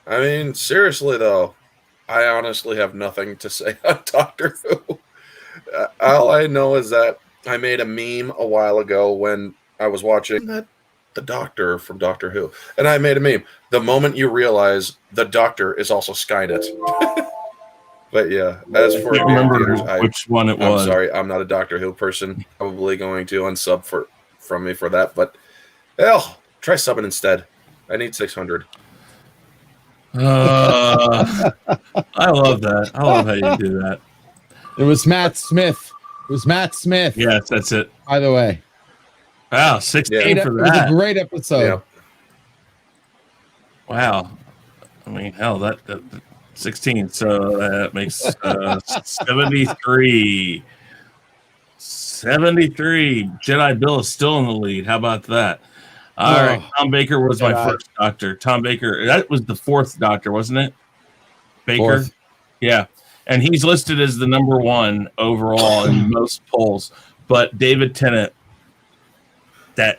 mean, seriously though, I honestly have nothing to say on Doctor Who. All I know is that I made a meme a while ago when I was watching the Doctor from Doctor Who, and I made a meme. The moment you realize the Doctor is also Skynet. But yeah, as for remember which one it was. I'm sorry, I'm not a Doctor Who person. Probably going to unsub from me for that, but hell, try subbing instead. I need 600. I love that. I love how you do that. It was Matt Smith. Yes, that's it. By the way. Wow, 16 for that. It was a great episode. Yeah. Wow. I mean, hell, that 16. So that makes 73. 73. Jedi Bill is still in the lead. How about that? All right. Tom Baker was my first Doctor. Tom Baker, that was the 4th Doctor, wasn't it? Baker? 4th. Yeah. And he's listed as the number 1 overall in most polls. But David Tennant, I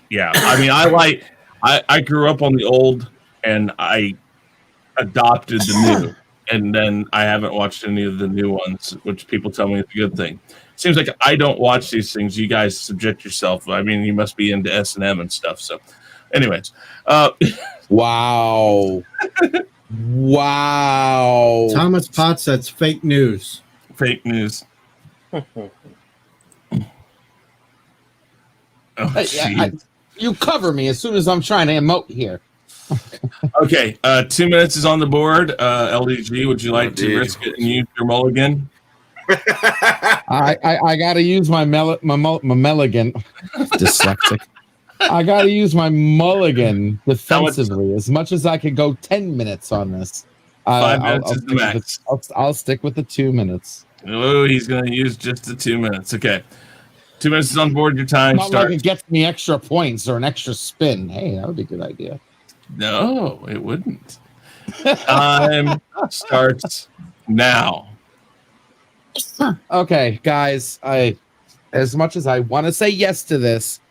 mean, I grew up on the old and I adopted the new. And then I haven't watched any of the new ones, which people tell me is a good thing. Seems like I don't watch these things. You guys subject yourself. I mean, you must be into S&M and stuff. So anyways. Wow. Wow. Thomas Potts, that's fake news. Fake news. Oh, jeez. You cover me as soon as I'm trying to emote here. Okay, 2 minutes is on the board. LDG, would you like to risk it and use your mulligan? I got to use my mulligan. Dyslexic. I got to use my mulligan defensively as much as I could go 10 minutes on this. 5 minutes is the max. I'll stick with the 2 minutes. Oh, he's going to use just the 2 minutes. Okay. 2 minutes is on board. Your time Not starts. like it gets me extra points or an extra spin. Hey, that would be a good idea. No, it wouldn't. Time starts now. Okay, guys, as much as I want to say yes to this,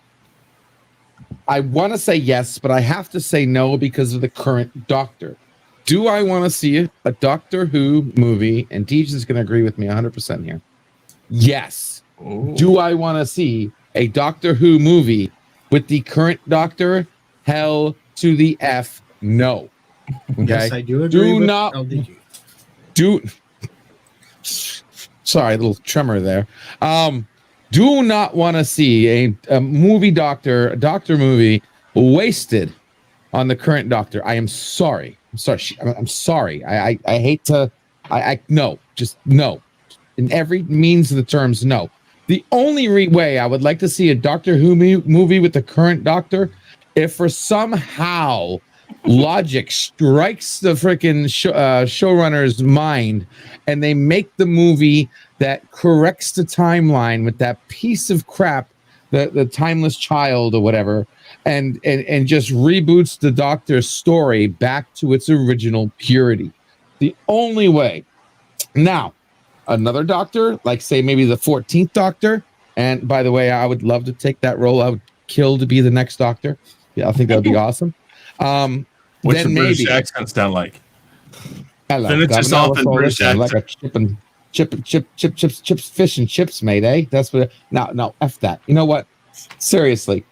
I want to say yes, but I have to say no because of the current Doctor. Do I want to see a Doctor Who movie? And Deej is going to agree with me 100% here. Yes. Ooh. Do I want to see a Doctor Who movie with the current Doctor? Hell to the F, no. Okay? Yes, I do agree Do with not LDG. do. Sorry, a little tremor there. Do not want to see a movie doctor movie wasted on the current Doctor. I am sorry. I'm sorry. I'm sorry. I hate to. No, just no. In every means of the terms, no. The only way I would like to see a Doctor Who movie with the current Doctor, if for somehow logic strikes the freaking showrunner's mind and they make the movie that corrects the timeline with that piece of crap, the timeless child or whatever, and just reboots the Doctor's story back to its original purity. The only way. Now, another Doctor, like say maybe the 14th Doctor, and by the way, I would love to take that role. I would kill to be the next Doctor. Yeah, I think that would be awesome. What's then your British maybe accent sound like? hello, Finish this Governor, off in what's all British this? Like a accent. chips, fish and chips, mate, eh? That's what. No, F that. You know what? Seriously,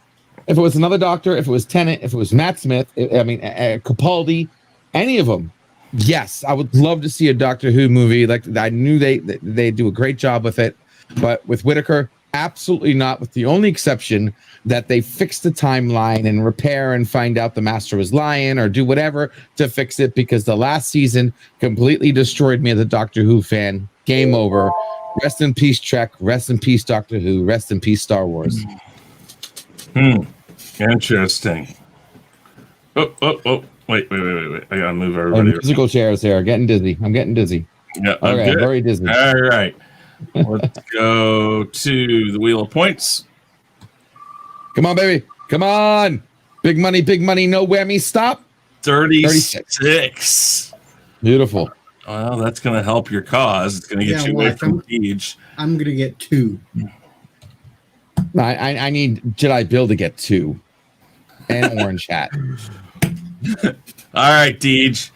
if it was another Doctor, if it was Tennant, if it was Matt Smith, Capaldi, any of them, yes, I would love to see a Doctor Who movie. Like I knew they do a great job with it, but with Whittaker, absolutely not. With the only exception that they fix the timeline and repair and find out the Master was lying or do whatever to fix it, because the last season completely destroyed me as a Doctor Who fan. Game over. Rest in peace, Trek. Rest in peace, Doctor Who. Rest in peace, Star Wars. Interesting. Oh. Wait. I gotta move everybody. Musical chairs here. Getting dizzy. I'm getting dizzy. Yeah. Okay, very dizzy. All right. Let's go to the Wheel of Points. Come on, baby. Come on. Big money, no whammy. Stop. 36. Beautiful. Well, that's going to help your cause. It's going to get you away from Deej. I'm going to get 2. I need Jedi Bill to get 2. And Orange Hat. All right, Deej.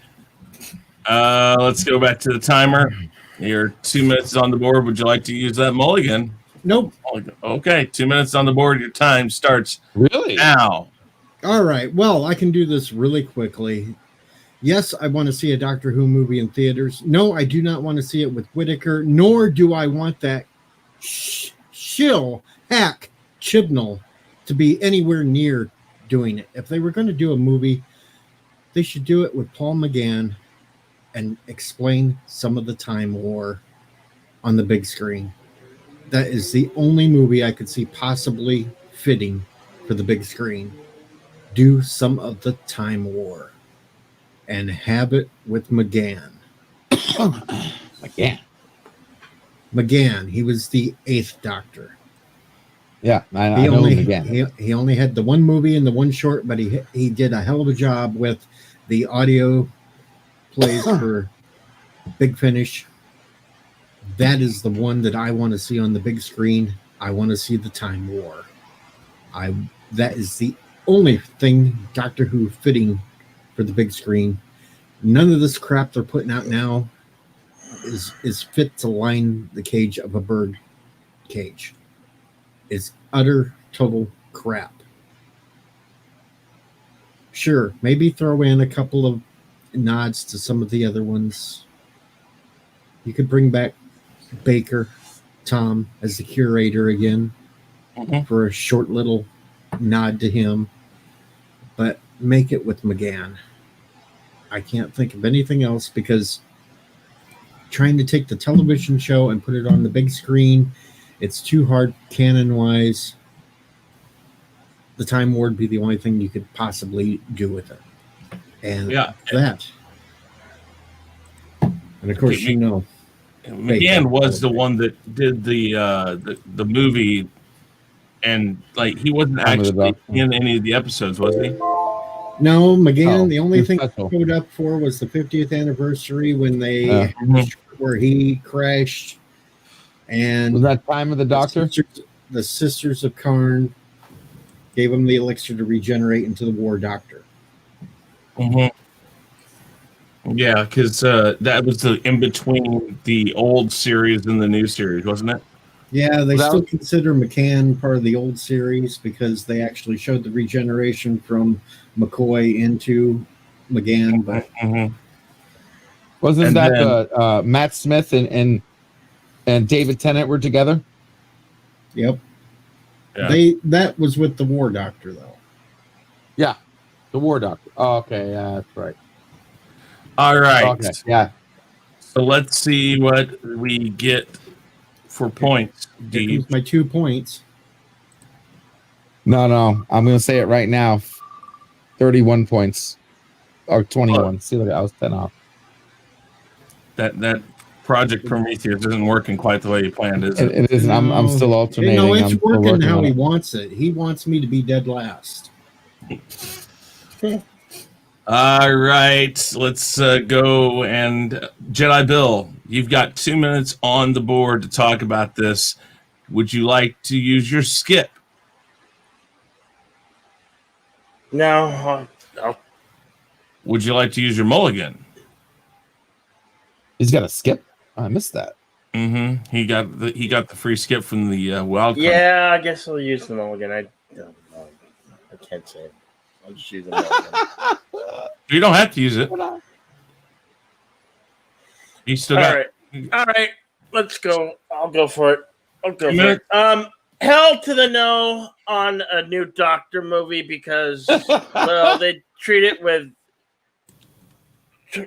Let's go back to the timer. Your 2 minutes is on the board. Would you like to use that mulligan? Nope. Okay, 2 minutes on the board. Your time starts really now. All right. Well, I can do this really quickly. Yes, I want to see a Doctor Who movie in theaters. No, I do not want to see it with Whittaker, nor do I want that shill hack Chibnall to be anywhere near doing it. If they were going to do a movie, they should do it with Paul McGann and explain some of the Time War on the big screen. That is the only movie I could see possibly fitting for the big screen. Do some of the Time War and have it with McGann. McGann, he was the 8th Doctor. Yeah, I know him again. He only had the one movie and the one short, but he did a hell of a job with the audio plays for Big Finish. That is the one that I want to see on the big screen. I want to see the Time War. That is the only thing Doctor Who fitting for the big screen. None of this crap they're putting out now is fit to line the cage of a bird cage. It's utter total crap. Sure, maybe throw in a couple of nods to some of the other ones. You could bring back Baker, Tom, as the curator again for a short little nod to him, but make it with McGann. I can't think of anything else, because trying to take the television show and put it on the big screen, it's too hard canon-wise. The Time Lord would be the only thing you could possibly do with it. And that. And of course, McGann was the one that did the movie, and like he wasn't actually in any of the episodes, was he? No, McGann. The only thing he showed up for was the 50th anniversary when they where he crashed. And was that Time of the Doctor? The Sisters of Karn gave him the elixir to regenerate into the War Doctor. Yeah, because that was the in between the old series and the new series, wasn't it? Yeah, they still consider McCann part of the old series because they actually showed the regeneration from McCoy into McGann. But wasn't that Matt Smith and David Tennant were together? Yep. Yeah. That was with the War Doctor, though. Yeah, the War Doctor. Oh, okay, yeah, that's right. All right. Okay, yeah. So let's see what we get for points. Here's my 2 points. No, I'm going to say it right now. 31 points. Or 21. See, look, I was 10 off. That Project Prometheus isn't working quite the way you planned, is it? It isn't. I'm still alternating. No, it's working how he wants it. He wants me to be dead last. All right, let's go. And Jedi Bill, you've got 2 minutes on the board to talk about this. Would you like to use your skip? No. Would you like to use your mulligan? He's got a skip? I missed that. He got the free skip from the wild card. Yeah, I guess I'll use the mulligan. I don't know. I can't say it. I'll just use the mulligan. You don't have to use it. You still got. All right. Let's go. I'll go for it. Hell to the no on a new Doctor movie because, well, they treat it with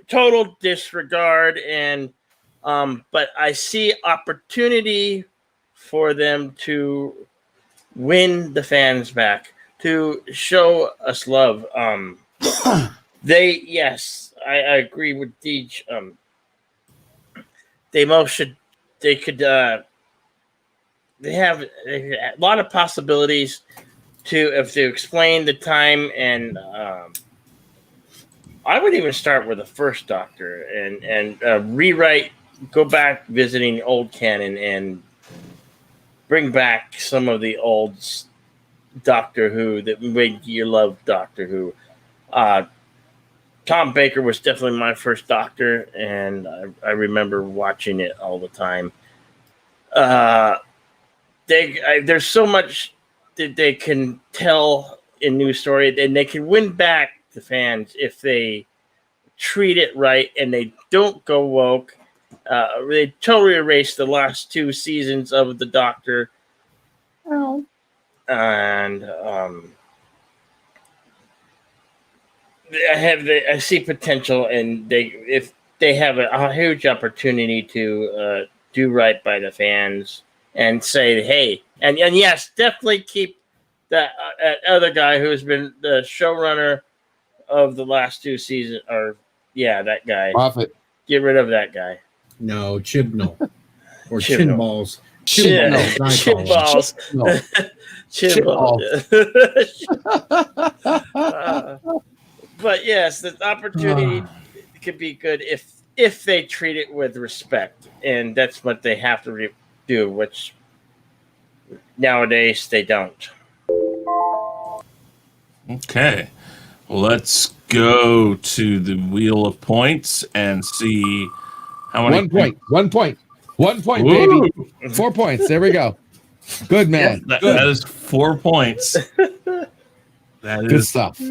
total disregard, and but I see opportunity for them to win the fans back, to show us love. I agree with Deej. They have a lot of possibilities to explain the time, and I would even start with the first Doctor and rewrite, go back visiting old canon and bring back some of the old Doctor Who that made you love Doctor Who. Tom Baker was definitely my first Doctor, and I remember watching it all the time. There's so much that they can tell in new story, and they can win back the fans if they treat it right and they don't go woke. They totally erased the last 2 seasons of the Doctor. Oh. And I see potential, and if they have a huge opportunity to do right by the fans and say, hey, and yes, definitely keep that other guy who's been the showrunner of the last 2 seasons, that guy. Prophet. Get rid of that guy. No, Chibnall. Or Chibnall. Chibballs. Chibballs. But yes, the opportunity could be good if they treat it with respect, and that's what they have to do, which nowadays they don't. Okay, let's go to the wheel of points and see how many. 1 point, baby. 4 points. There we go. Good man. That is 4 points. That Good is stuff.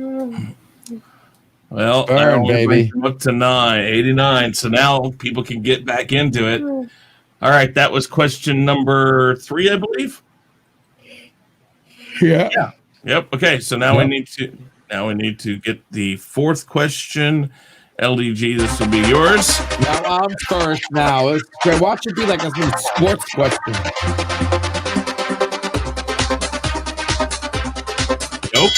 Well, I Burn, only baby. ranked them up to 89, so now people can get back into it. All right, that was question number 3, I believe. Yeah. Yep. Okay, so now we need to get the 4th question. LDG, this will be yours. Now I'm first. Now watch it be like a sports question. Nope.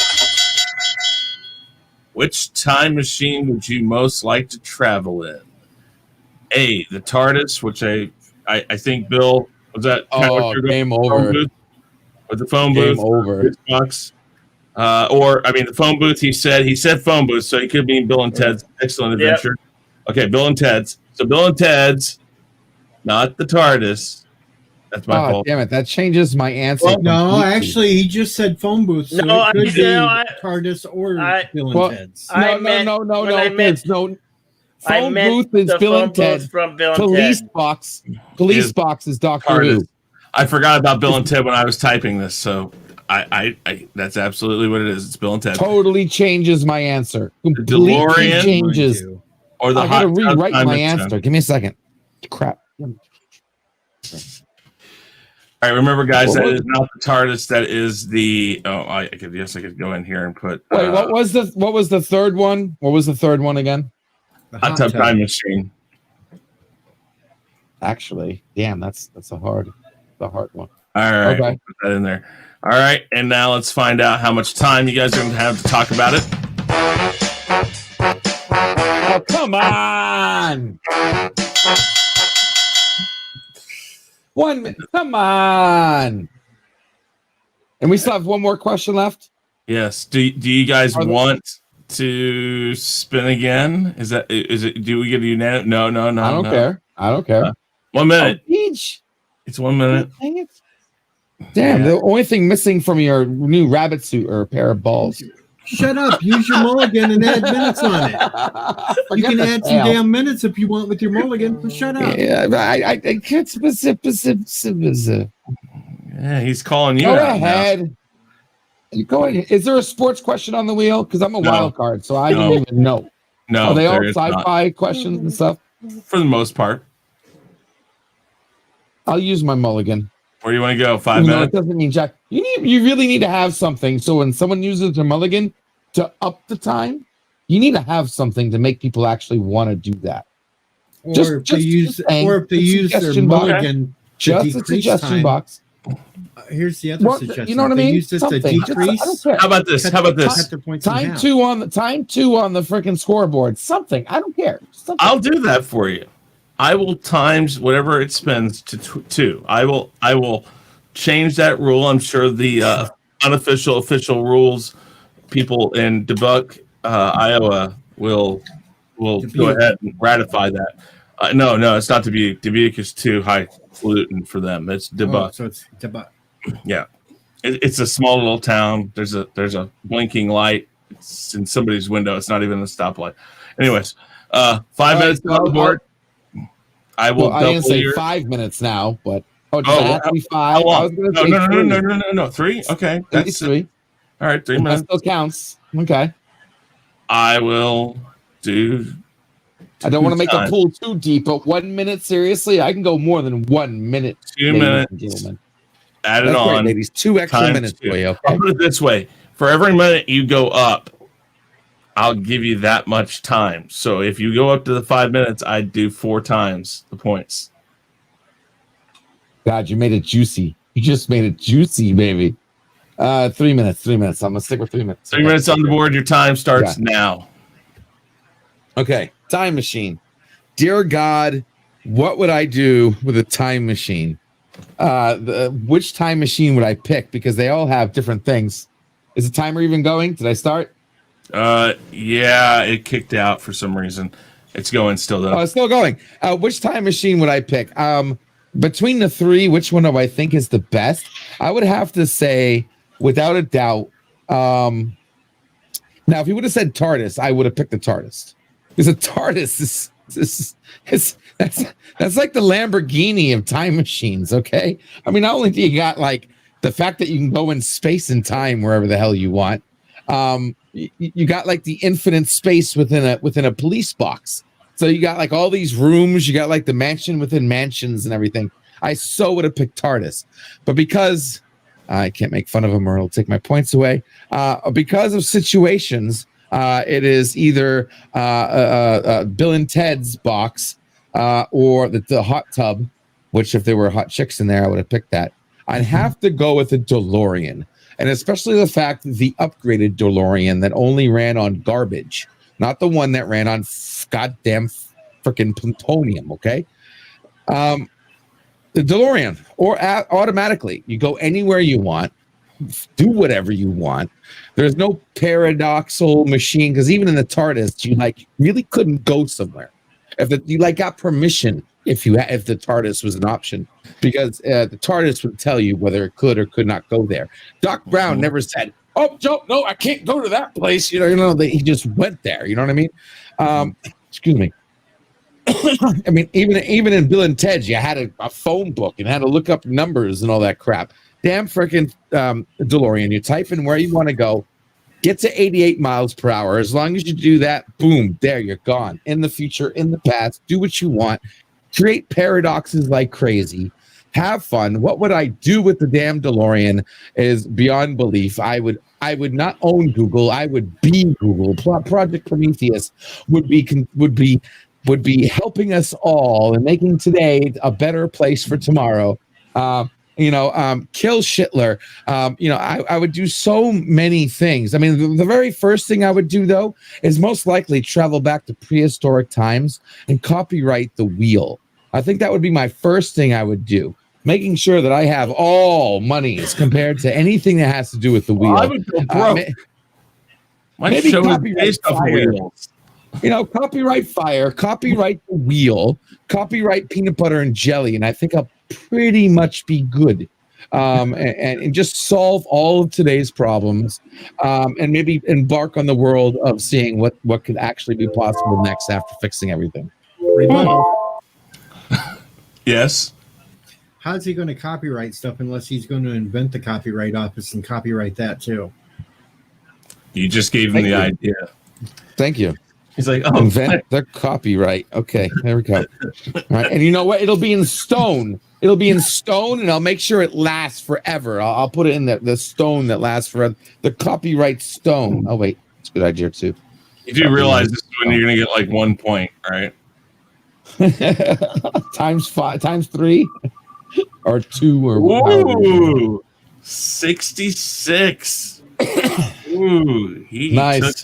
Which time machine would you most like to travel in? A, the TARDIS, which I think Bill was that. Oh, game over. With the phone Game booth, over. Xbox, the phone booth. He said phone booth, so he could mean Bill and Ted's Excellent Adventure. Yep. Okay, Bill and Ted's. So Bill and Ted's, not the TARDIS. That's my fault. Damn it! That changes my answer. Well, no, actually, he just said phone booth. So No, it could be I- TARDIS or Bill and Ted's. No. Phone booth is Bill and Ted. From Bill and Police Ted. box. Police box is Doctor TARDIS. Who. I forgot about Bill and Ted when I was typing this, so I that's absolutely what it is. It's Bill and Ted. Totally changes my answer. Completely DeLorean changes. Or the I gotta hot rewrite time my machine. answer. Give me a second. Crap. All right, remember, guys, that is not the TARDIS. That is the. Oh, I could go in here and put. Wait, what was the third one? What was the third one again? Hot tub time machine. Actually, damn, that's a hard one. All right, Okay. we'll put that in there. All right, and now let's find out how much time you guys are going to have to talk about it. Oh, come on! 1 minute. Come on! And we still have one more question left. Yes. Do you guys want to spin again? Is it? Do we get a unanimous? No. I don't care. I don't care. 1 minute. Each. It's 1 minute. Dang it. Damn, the only thing missing from your new rabbit suit are a pair of balls. Shut up. Use your mulligan and add minutes on it. You can add some damn minutes if you want with your mulligan. But shut up. Yeah, I can't specific. Yeah, he's calling you Go out ahead. You go ahead. Is there a sports question on the wheel? Because I'm a No. wild card, so I don't even know. No, Are they all there is not. sci-fi questions and stuff? For the most part. I'll use my mulligan. Where do you want to go? 5 Even though minutes? it doesn't mean jack. You really need to have something. So when someone uses their mulligan to up the time, you need to have something to make people actually want to do that. Or Just if they use their suggestion box. mulligan to Just a decrease suggestion time. box. Here's the other What- suggestion. you know what I If they mean? use this to Something. Just- I decrease. don't care. How about this? How about this? Cut their points in Time half. two on the freaking scoreboard. Something. I don't care. Something. I'll do that for you. I will times whatever it spends to 2. I will change that rule. I'm sure the unofficial official rules people in Dubuque, Iowa will go ahead and ratify that. No, it's not Dubuque. Dubuque is too highfalutin for them. It's Dubuque. So it's Dubuque. Yeah, it's a small little town. There's a blinking light. It's in somebody's window. It's not even a stoplight. Anyways, 5 minutes on the board. I will. Well, I didn't say your... 5 minutes now, but does Oh, it have to be 5? How long? I was going to say No. 3. Okay, That's 3. All right, 3 That minutes. still counts. Okay. I will do. I don't want to make a time. pool too deep, but 1 minute, seriously, I can go more than 1 minute. 2 ladies minutes. and gentlemen. Add it That's right, on. ladies. 2 extra times minutes 2. for you. Okay? I'll put it this way: for every minute you go up, I'll give you that much time. So if you go up to the 5 minutes, I'd do 4 times the points. God, you made it juicy. You just made it juicy, baby. 3 minutes. 3 minutes. I'm gonna stick with 3 minutes. 3 minutes on the board. Your time starts now. Okay. Time machine. Dear God, what would I do with a time machine? Which time machine would I pick? Because they all have different things. Is the timer even going? Did I start? Yeah, it kicked out for some reason. It's going still though. Oh, it's still going. Which time machine would I pick? Between the 3, which one do I think is the best? I would have to say, without a doubt. Now, if you would have said TARDIS, I would have picked the TARDIS. Because a TARDIS that's like the Lamborghini of time machines. Okay, I mean, not only do you got like the fact that you can go in space and time wherever the hell you want, You got like the infinite space within a police box. So you got like all these rooms, you got like the mansion within mansions and everything. I so would have picked TARDIS, but because I can't make fun of him or it'll take my points away. Because of situations, it is either Bill and Ted's box or the hot tub, which if there were hot chicks in there, I would have picked that. I'd have to go with a DeLorean, and especially the fact that the upgraded DeLorean that only ran on garbage, not the one that ran on goddamn freaking plutonium, okay? The DeLorean, or automatically, you go anywhere you want, do whatever you want. There's no paradoxal machine, because even in the TARDIS, you like really couldn't go somewhere. You like got permission if the TARDIS was an option, because the TARDIS would tell you whether it could or could not go there. Doc Brown never said, "Oh, Joe, no, I can't go to that place." He just went there. You know what I mean? Excuse me. I mean, even in Bill and Ted, you had a phone book and had to look up numbers and all that crap. Damn freaking DeLorean. You type in where you want to go, get to 88 miles per hour. As long as you do that, boom, there, you're gone. In the future, in the past, do what you want. Create paradoxes like crazy. Have fun. What would I do with the damn DeLorean is beyond belief. I would not own Google. I would be Google. Project Prometheus would be helping us all and making today a better place for tomorrow. Kill Schindler. I would do so many things. I mean, the very first thing I would do, though, is most likely travel back to prehistoric times and copyright the wheel. I think that would be my first thing I would do, making sure that I have all monies compared to anything that has to do with the wheel. I would go broke. Maybe copyright fire. Copyright fire, copyright the wheel, copyright peanut butter and jelly, and I think I'll pretty much be good. And just solve all of today's problems, and maybe embark on the world of seeing what could actually be possible next after fixing everything. Yes. How's he going to copyright stuff unless he's going to invent the copyright office and copyright that too? You just gave him the idea. Thank you. He's like, invent the copyright. Okay, there we go. All right, and you know what? It'll be in stone. It'll be in stone, and I'll make sure it lasts forever. I'll put it in the stone that lasts forever. The copyright stone. Oh wait, it's a good idea too. You do realize this is when you're gonna get like 1 point, right? times 3 or 2 or Ooh, 66. Ooh, he nice. Took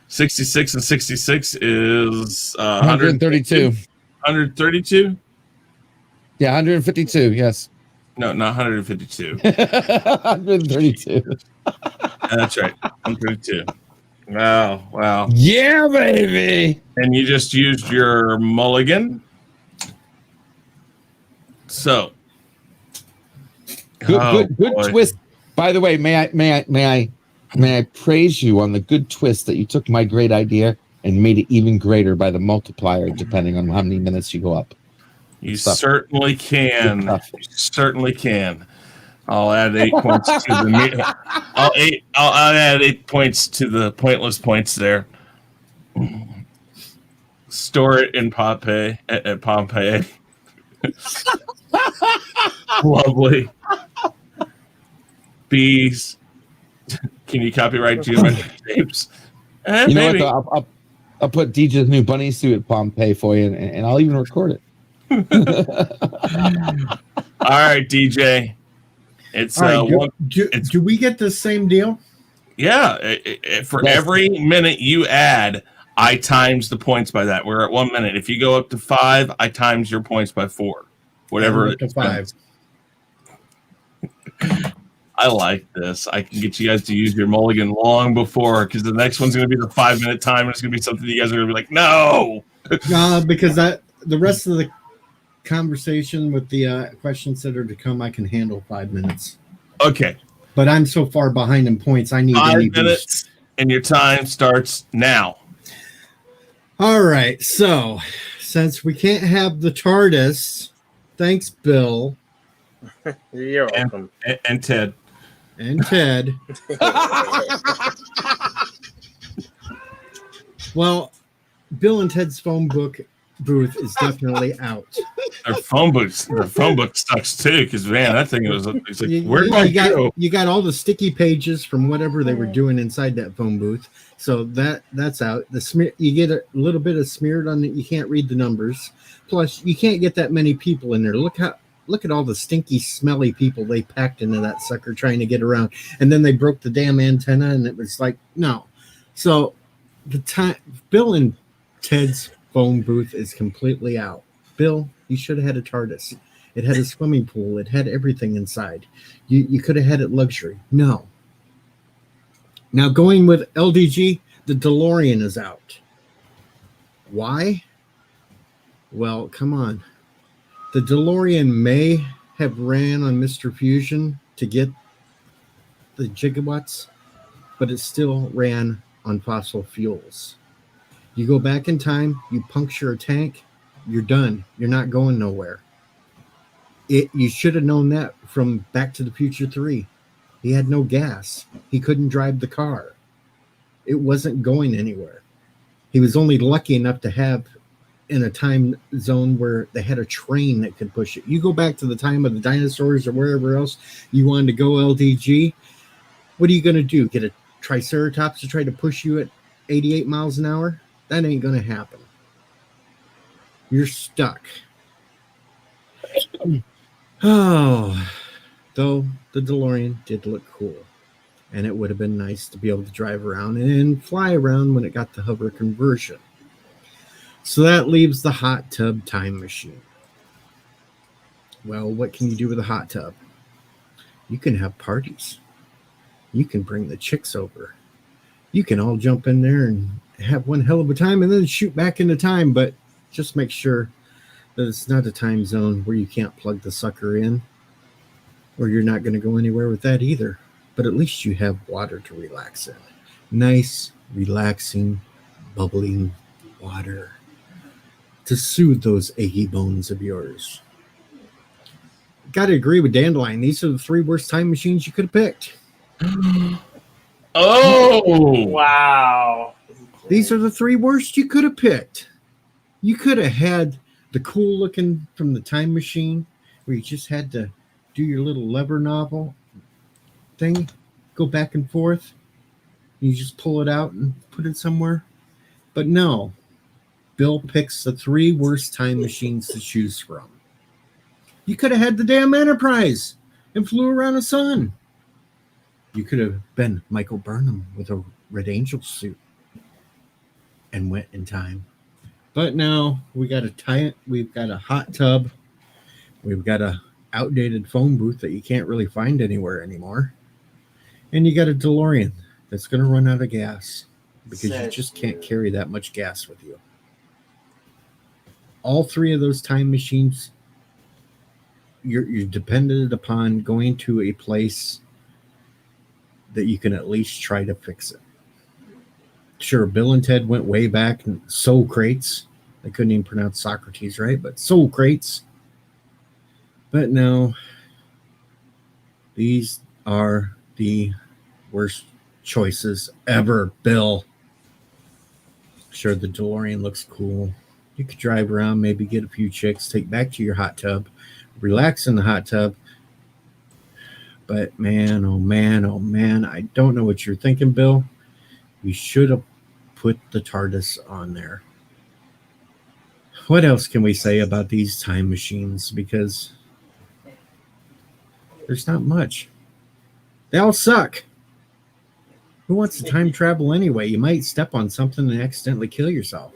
66 and 66 is 132. 132? Yeah, 152. Yes. No, not 152. 132. That's right. 132. Wow. Yeah, baby. And you just used your mulligan. So good twist. By the way, may I praise you on the good twist that you took my great idea and made it even greater by the multiplier, depending on how many minutes you go up. You certainly can. You certainly can. I'll add 8 points to the. I'll add 8 points to the pointless points there. Store it in Pompeii. At Pompeii. Lovely. Bees. Can you copyright geometric shapes? You know what? I'll put Deej's new bunny suit at Pompeii for you, and I'll even record it. All right, DJ. It's do we get the same deal? Yeah. For every minute you add, I times the points by that. We're at 1 minute. If you go up to 5, I times your points by 4. Whatever it is. 5. I like this. I can get you guys to use your mulligan long before, because the next one's going to be the 5 minute time, and it's going to be something you guys are going to be like, no. Because the rest of the conversation with the questions that are to come, I can handle 5 minutes. Okay. But I'm so far behind in points. I need 5 minutes, and your time starts now. All right. So, since we can't have the TARDIS, thanks, Bill. You're welcome. And Ted. and Ted. Well, Bill and Ted's phone book booth is definitely out. Their phone book sucks too, because man, that thing was. It's like, you got all the sticky pages from whatever they were doing inside that phone booth, so that's out. The smear, you get a little bit of smeared on it. You can't read the numbers. Plus, you can't get that many people in there. Look at all the stinky, smelly people they packed into that sucker trying to get around, and then they broke the damn antenna, and it was like no. So the time Bill and Ted's phone booth is completely out. Bill, you should have had a TARDIS. It had a swimming pool. It had everything inside. You could have had it luxury. No. Now going with LDG, the DeLorean is out. Why? Well, come on. The DeLorean may have ran on Mr. Fusion to get the gigawatts, but it still ran on fossil fuels. You go back in time, you puncture a tank, you're done. You're not going nowhere. You should have known that from Back to the Future 3. He had no gas. He couldn't drive the car. It wasn't going anywhere. He was only lucky enough to have in a time zone where they had a train that could push it. You go back to the time of the dinosaurs or wherever else you wanted to go, LDG, what are you going to do? Get a Triceratops to try to push you at 88 miles an hour? That ain't going to happen. You're stuck. Oh, though the DeLorean did look cool. And it would have been nice to be able to drive around and fly around when it got the hover conversion. So that leaves the hot tub time machine. Well, what can you do with a hot tub? You can have parties. You can bring the chicks over. You can all jump in there and have one hell of a time and then shoot back into time, but just make sure that it's not a time zone where you can't plug the sucker in, or you're not going to go anywhere with that either. But at least you have water to relax in. Nice, relaxing, bubbling water to soothe those achy bones of yours. Got to agree with Dandelion. These are the 3 worst time machines you could have picked. Oh! Wow. These are the 3 worst you could have picked. You could have had the cool looking from the time machine where you just had to do your little lever novel thing, go back and forth. You just pull it out and put it somewhere. But no, Bill picks the 3 worst time machines to choose from. You could have had the damn Enterprise and flew around the sun. You could have been Michael Burnham with a Red Angel suit and went in time. But now we've got a hot tub. We've got a outdated phone booth that you can't really find anywhere anymore. And you got a DeLorean that's going to run out of gas because you just can't carry that much gas with you. All 3 of those time machines, you're dependent upon going to a place that you can at least try to fix it. Sure, Bill and Ted went way back and soul crates. I couldn't even pronounce Socrates right, but soul crates. But no, these are the worst choices ever, Bill. Sure, the DeLorean looks cool. You could drive around, maybe get a few chicks, take back to your hot tub, relax in the hot tub. But man, oh man, I don't know what you're thinking, Bill. We should have put the TARDIS on there. What else can we say about these time machines? Because there's not much. They all suck. Who wants to time travel anyway? You might step on something and accidentally kill yourself.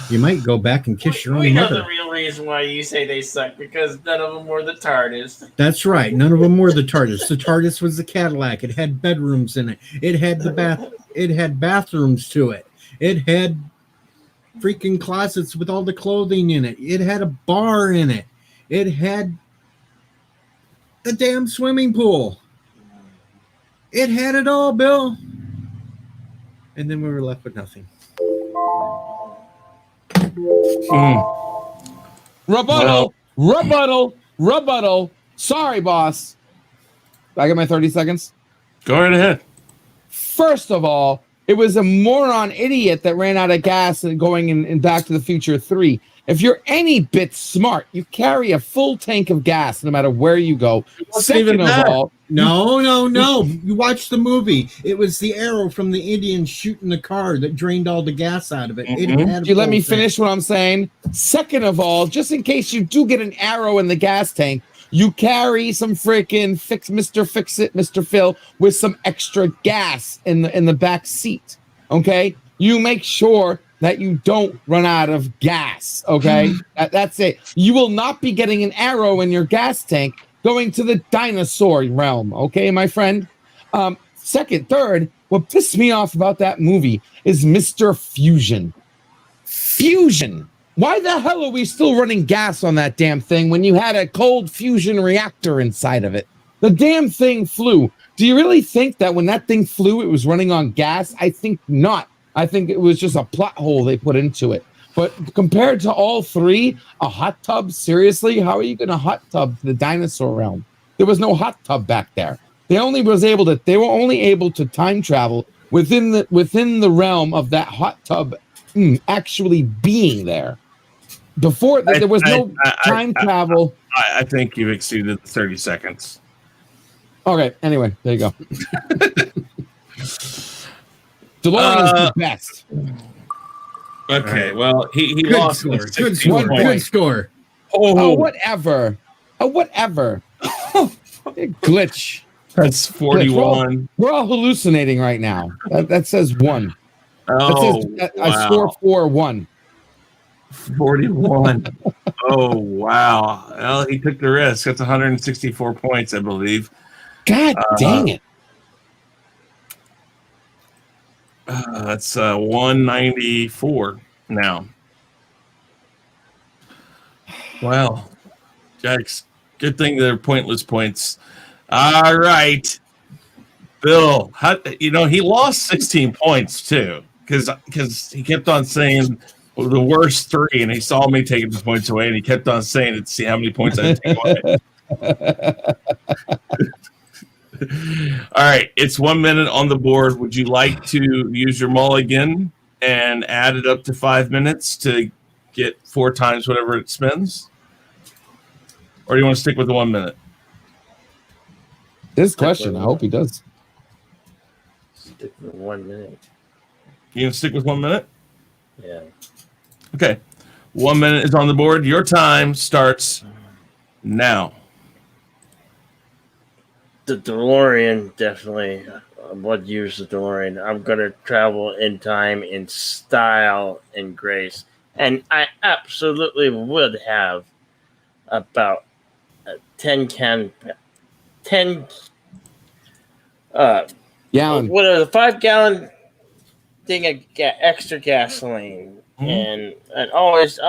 You might go back and kiss your own mother. We know the real reason why you say they suck, because none of them were the TARDIS. That's right. None of them were the TARDIS. The TARDIS was the Cadillac. It had bedrooms in it. It had It had bathrooms to it. It had freaking closets with all the clothing in it. It had a bar in it. It had a damn swimming pool. It had it all, Bill. And then we were left with nothing. Rebuttal. Sorry, boss. I get my 30 seconds. Go right ahead. First of all, it was a moron idiot that ran out of gas and going in Back to the Future 3. If you're any bit smart, you carry a full tank of gas no matter where you go. Second of all, No. You watch the movie. It was the arrow from the Indians shooting the car that drained all the gas out of it. It had a you let me full finish what I'm saying? Second of all, just in case you do get an arrow in the gas tank, you carry some freaking Mr. Fix-It, Mr. Phil, with some extra gas in the back seat. Okay? You make sure that you don't run out of gas. Okay? That's it. You will not be getting an arrow in your gas tank going to the dinosaur realm. Okay, my friend? Third, what pissed me off about that movie is Mr. Fusion. Fusion. Why the hell are we still running gas on that damn thing when you had a cold fusion reactor inside of it? The damn thing flew. Do you really think that when that thing flew, it was running on gas? I think not. I think it was just a plot hole they put into it. But compared to all three, a hot tub, seriously? How are you going to hot tub the dinosaur realm? There was no hot tub back there. They were only able to time travel within the realm of that hot tub actually being there. Before there was no time travel. I think you've exceeded the 30 seconds. Okay, anyway, there you go. DeLorean is the best. Okay, well, he lost. Good score. Good score. Oh, whatever. Whatever. Glitch. That's 41. We're all hallucinating right now. That says 1. Oh, I score 4-1. 41. Oh, wow. Well, he took the risk. That's 164 points, I believe. God dang it. That's 194 now. Wow. Yikes. Good thing they're pointless points. All right. Bill, he lost 16 points too because he kept on saying the worst 3, and he saw me taking the points away, and he kept on saying it to see how many points I take away. All right, it's 1 minute on the board. Would you like to use your mulligan and add it up to 5 minutes to get 4 times whatever it spends? Or do you want to stick with the 1 minute? This question, I hope he does. Stick with 1 minute. You gonna stick with 1 minute? Yeah. Okay. 1 minute is on the board. Your time starts now. The DeLorean, definitely. I would use the DeLorean. I'm going to travel in time in style and grace. And I absolutely would have about 10 gallon. Whatever, the 5-gallon thing of extra gasoline. And always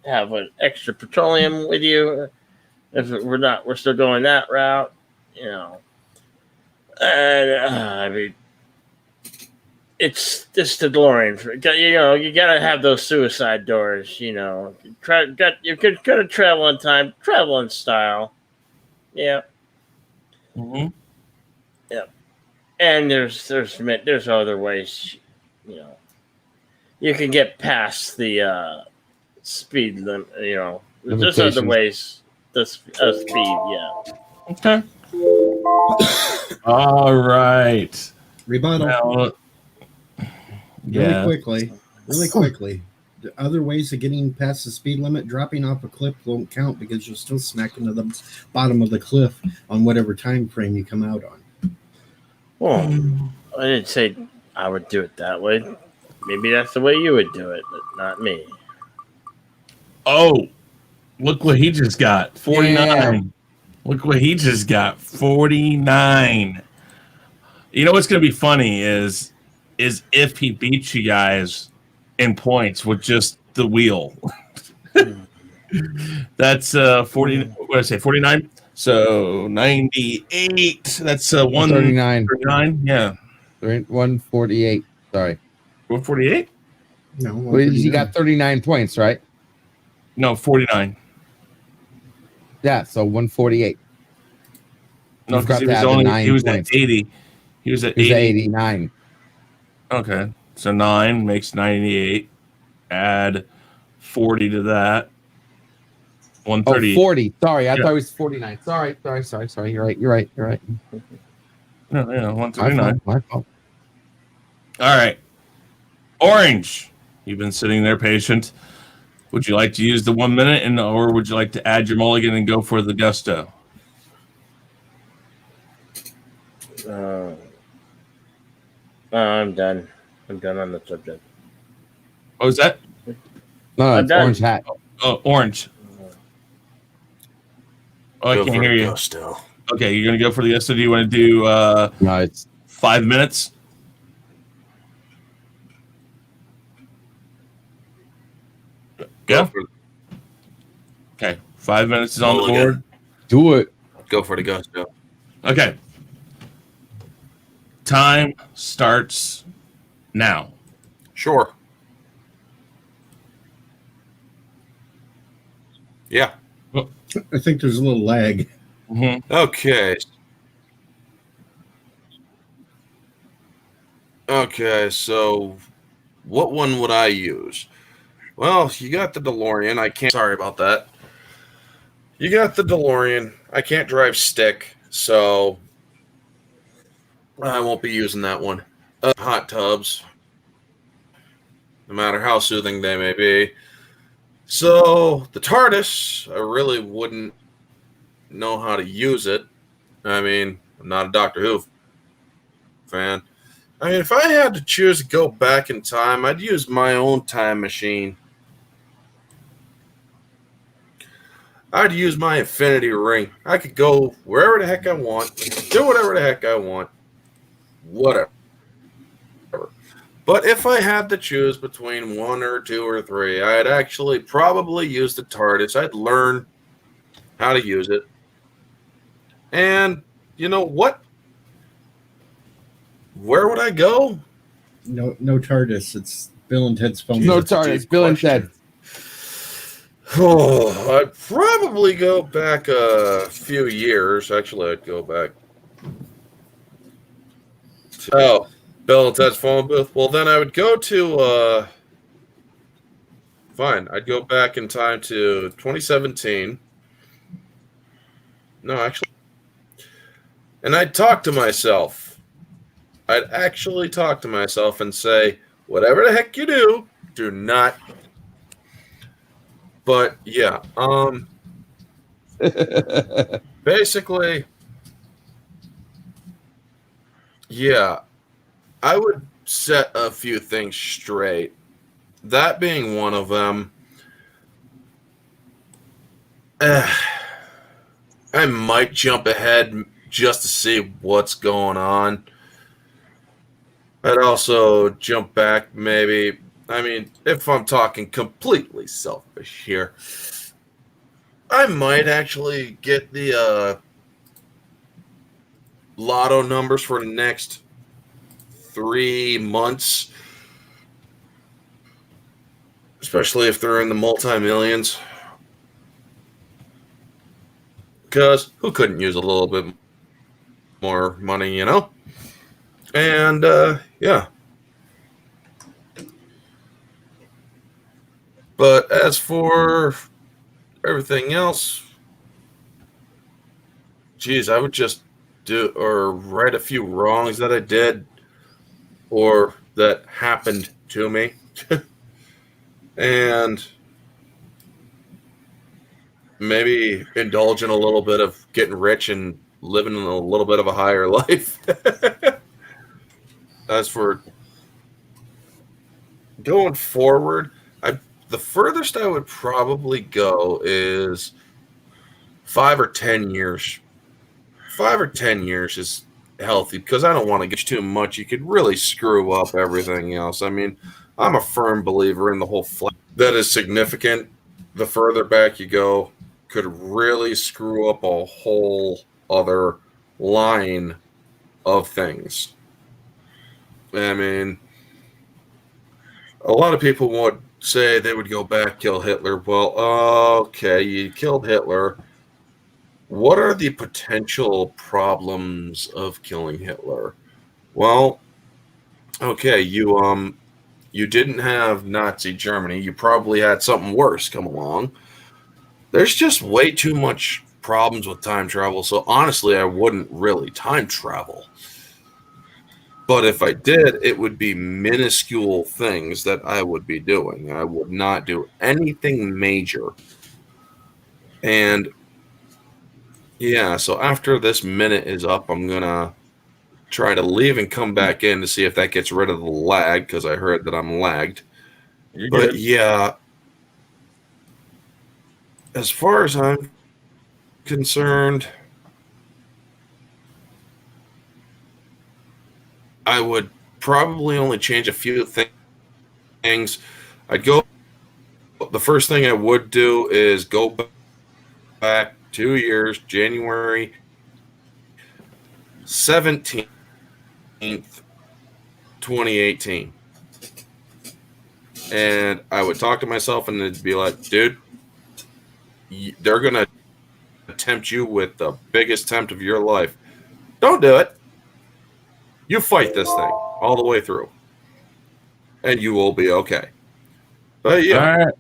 have an extra petroleum with you. If we're still going that route, And it's just the DeLorean. You gotta have those suicide doors. You're gonna travel in time, travel in style. Yeah. Mm-hmm. Yeah. And there's other ways. You can get past the speed limit. There's other ways. The speed. Yeah. Okay. All right. Rebuttal. Now, Really quickly. The other ways of getting past the speed limit, dropping off a cliff won't count because you're still smacking to the bottom of the cliff on whatever time frame you come out on. Well, I didn't say I would do it that way. Maybe that's the way you would do it, but not me. Oh, look what he just got. 49. Yeah. Look what he just got. 49. You know what's going to be funny is if he beats you guys in points with just the wheel. That's 40. What did I say? 49. So 98. That's 139. 139. Yeah. 148. Sorry. 148? No, Well, you got 39 points, right? No, 49. Yeah, so 148. No, You've because got to have the 9 he was points. at 80. He was at He's 80. at 89. Okay. So 9 makes 98. Add 40 to that. Oh, 130. 40. Sorry, I Yeah. thought it was 49. Sorry. You're right. No, yeah, 139. My fault. All right. Orange. You've been sitting there patient. Would you like to use the 1 minute, or would you like to add your mulligan and go for the gusto? I'm done. I'm done on the subject. What was that? No, I'm it's done. orange hat. Oh, orange. Oh, I Go can't for hear the you. gusto. Okay, you're going to go for the gusto. Do you want to do No, it's 5 minutes? Go. for, Okay, 5 minutes is on the Mulligan. board. do it. go for the gusto. Okay. Time starts now. Sure. Yeah. I think there's a little lag. Mm-hmm. Okay. Okay, so what one would I use? Well, you got the DeLorean. I can't. Sorry about that. You got the DeLorean. I can't drive stick, so I won't be using that one. Hot tubs, no matter how soothing they may be. So the TARDIS, I really wouldn't know how to use it. I mean, I'm not a Doctor Who fan. I mean, if I had to choose to go back in time, I'd use my own time machine. I'd use my infinity ring. I could go wherever the heck I want, do whatever the heck I want, whatever. But if I had to choose between 1 or 2 or 3, I'd actually probably use the TARDIS. I'd learn how to use it. And you know what? Where would I go? No TARDIS. It's Bill and Ted's phone. No that's a TARDIS. deep Bill and question. Ted. Oh, I'd probably go back a few years. Actually, I'd go back. Oh, Bill and Ted's phone booth. Well, then I would go to. Fine, I'd go back in time to 2017. No, actually, and I'd talk to myself. I'd actually talk to myself and say, whatever the heck you do, do not. But yeah, basically, yeah, I would set a few things straight. That being one of them. I might jump ahead just to see what's going on. I'd also jump back maybe. I mean, if I'm talking completely selfish here, I might actually get the lotto numbers for the next 3 months, especially if they're in the multi-millions. Because who couldn't use a little bit more money, you know? And, yeah. But as for everything else, geez, I would just do or right a few wrongs that I did or that happened to me. And maybe indulge in a little bit of getting rich and living a little bit of a higher life. As for going forward, the furthest I would probably go is 5 or 10 years. 5 or 10 years is healthy because I don't want to get too much. You could really screw up everything else. I mean, I'm a firm believer in the whole flat. That is significant. The further back you go, could really screw up a whole other line of things. I mean, a lot of people would say they would go back, kill Hitler. Well, okay, you killed Hitler. What are the potential problems of killing Hitler? Well, okay, you didn't have Nazi Germany. You probably had something worse come along. There's just way too much problems with time travel. So honestly, I wouldn't really time travel. But if I did, it would be minuscule things that I would be doing. I would not do anything major. And yeah, so after this minute is up, I'm going to try to leave and come back in to see if that gets rid of the lag, because I heard that I'm lagged. You're But good. yeah, as far as I'm concerned, I would probably only change a few things. The first thing I would do is go back 2 years, January 17th, 2018. And I would talk to myself and it'd be like, dude, they're going to tempt you with the biggest tempt of your life. Don't do it. You fight this thing all the way through. And you will be okay. But yeah, All right.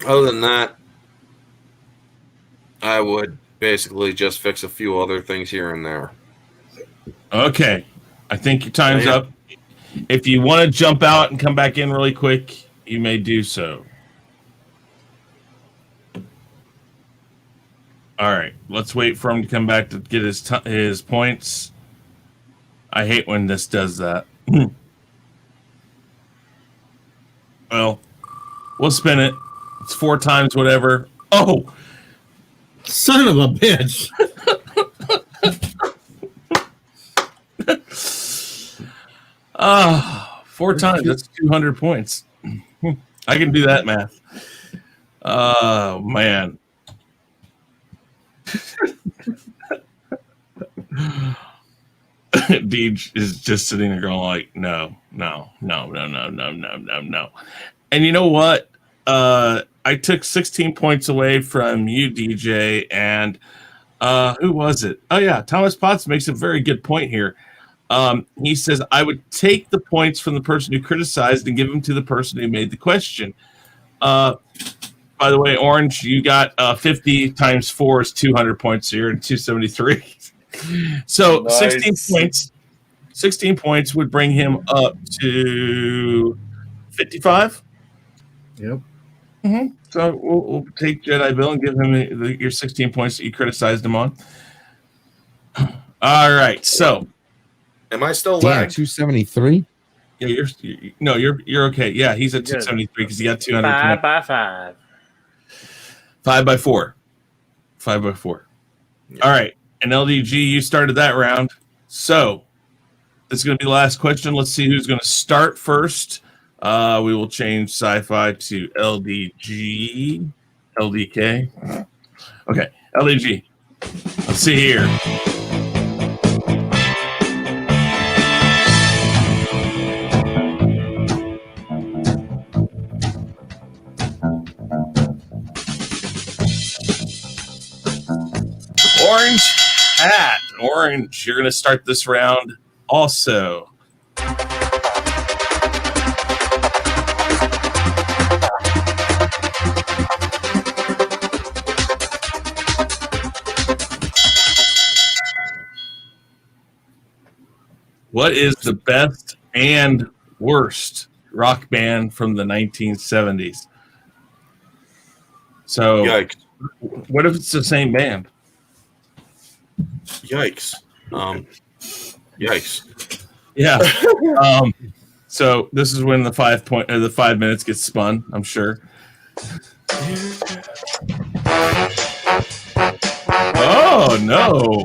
other than that, I would basically just fix a few other things here and there. Okay. I think your time's Yeah. up. If you want to jump out and come back in really quick, you may do so. All right. Let's wait for him to come back to get his points. I hate when this does that. Well, we'll spin it. It's 4 times whatever. Oh, Son of a bitch. 4 times. That's 200 points. I can do that math. Oh, man. Deej is just sitting there going like, no. And you know what? I took 16 points away from you, DJ, and who was it? Oh, yeah. Thomas Potts makes a very good point here. He says, I would take the points from the person who criticized and give them to the person who made the question. By the way, Orange, you got 50 times 4 is 200 points. So you're at 273. So Nice. 16 points would bring him up to 55. Yep. Mm-hmm. So we'll take Jedi Bill and give him your 16 points that you criticized him on. All right. So, Am I still Damn, lagged? 273. yeah, you're okay. Yeah, he's at Good. 273 because he got 200. 5 by 5. 5 by 4. 5 by 4. All right. And LDG, you started that round. So this is going to be the last question. Let's see who's going to start first. We will change sci-fi to LDG. LDK. Okay. LDG. Let's see here. Orange hat. Orange, you're going to start this round also. What is the best and worst rock band from the 1970s? So, Yikes. what if it's the same band? Yikes. Yikes. Yeah. So this is when the 5 minutes gets spun, I'm sure. Oh no.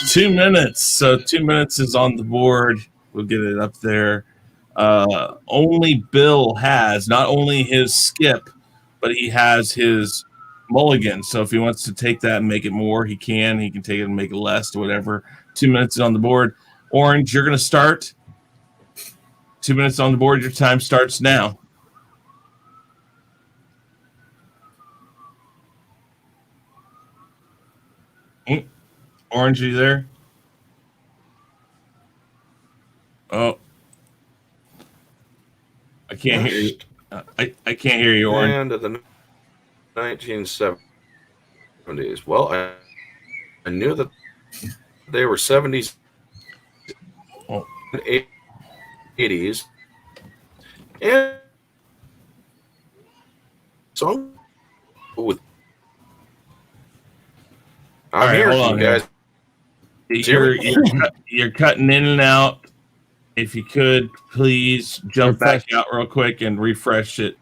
2 minutes. So 2 minutes is on the board. We'll get it up there. Only Bill has not only his skip, but he has his mulligan. So if he wants to take that and make it more, he can. He can take it and make it less or whatever. 2 minutes is on the board. Orange, you're going to start. 2 minutes on the board. Your time starts now. Orange, are you there? Oh, I can't hear you. I can't hear you, Orange. And of the 1970s. Well, I knew that they were 70s Oh. and 80s. And so with I'm right, here, hold on, you guys. You're cutting in and out. If you could, please jump back out real quick and refresh it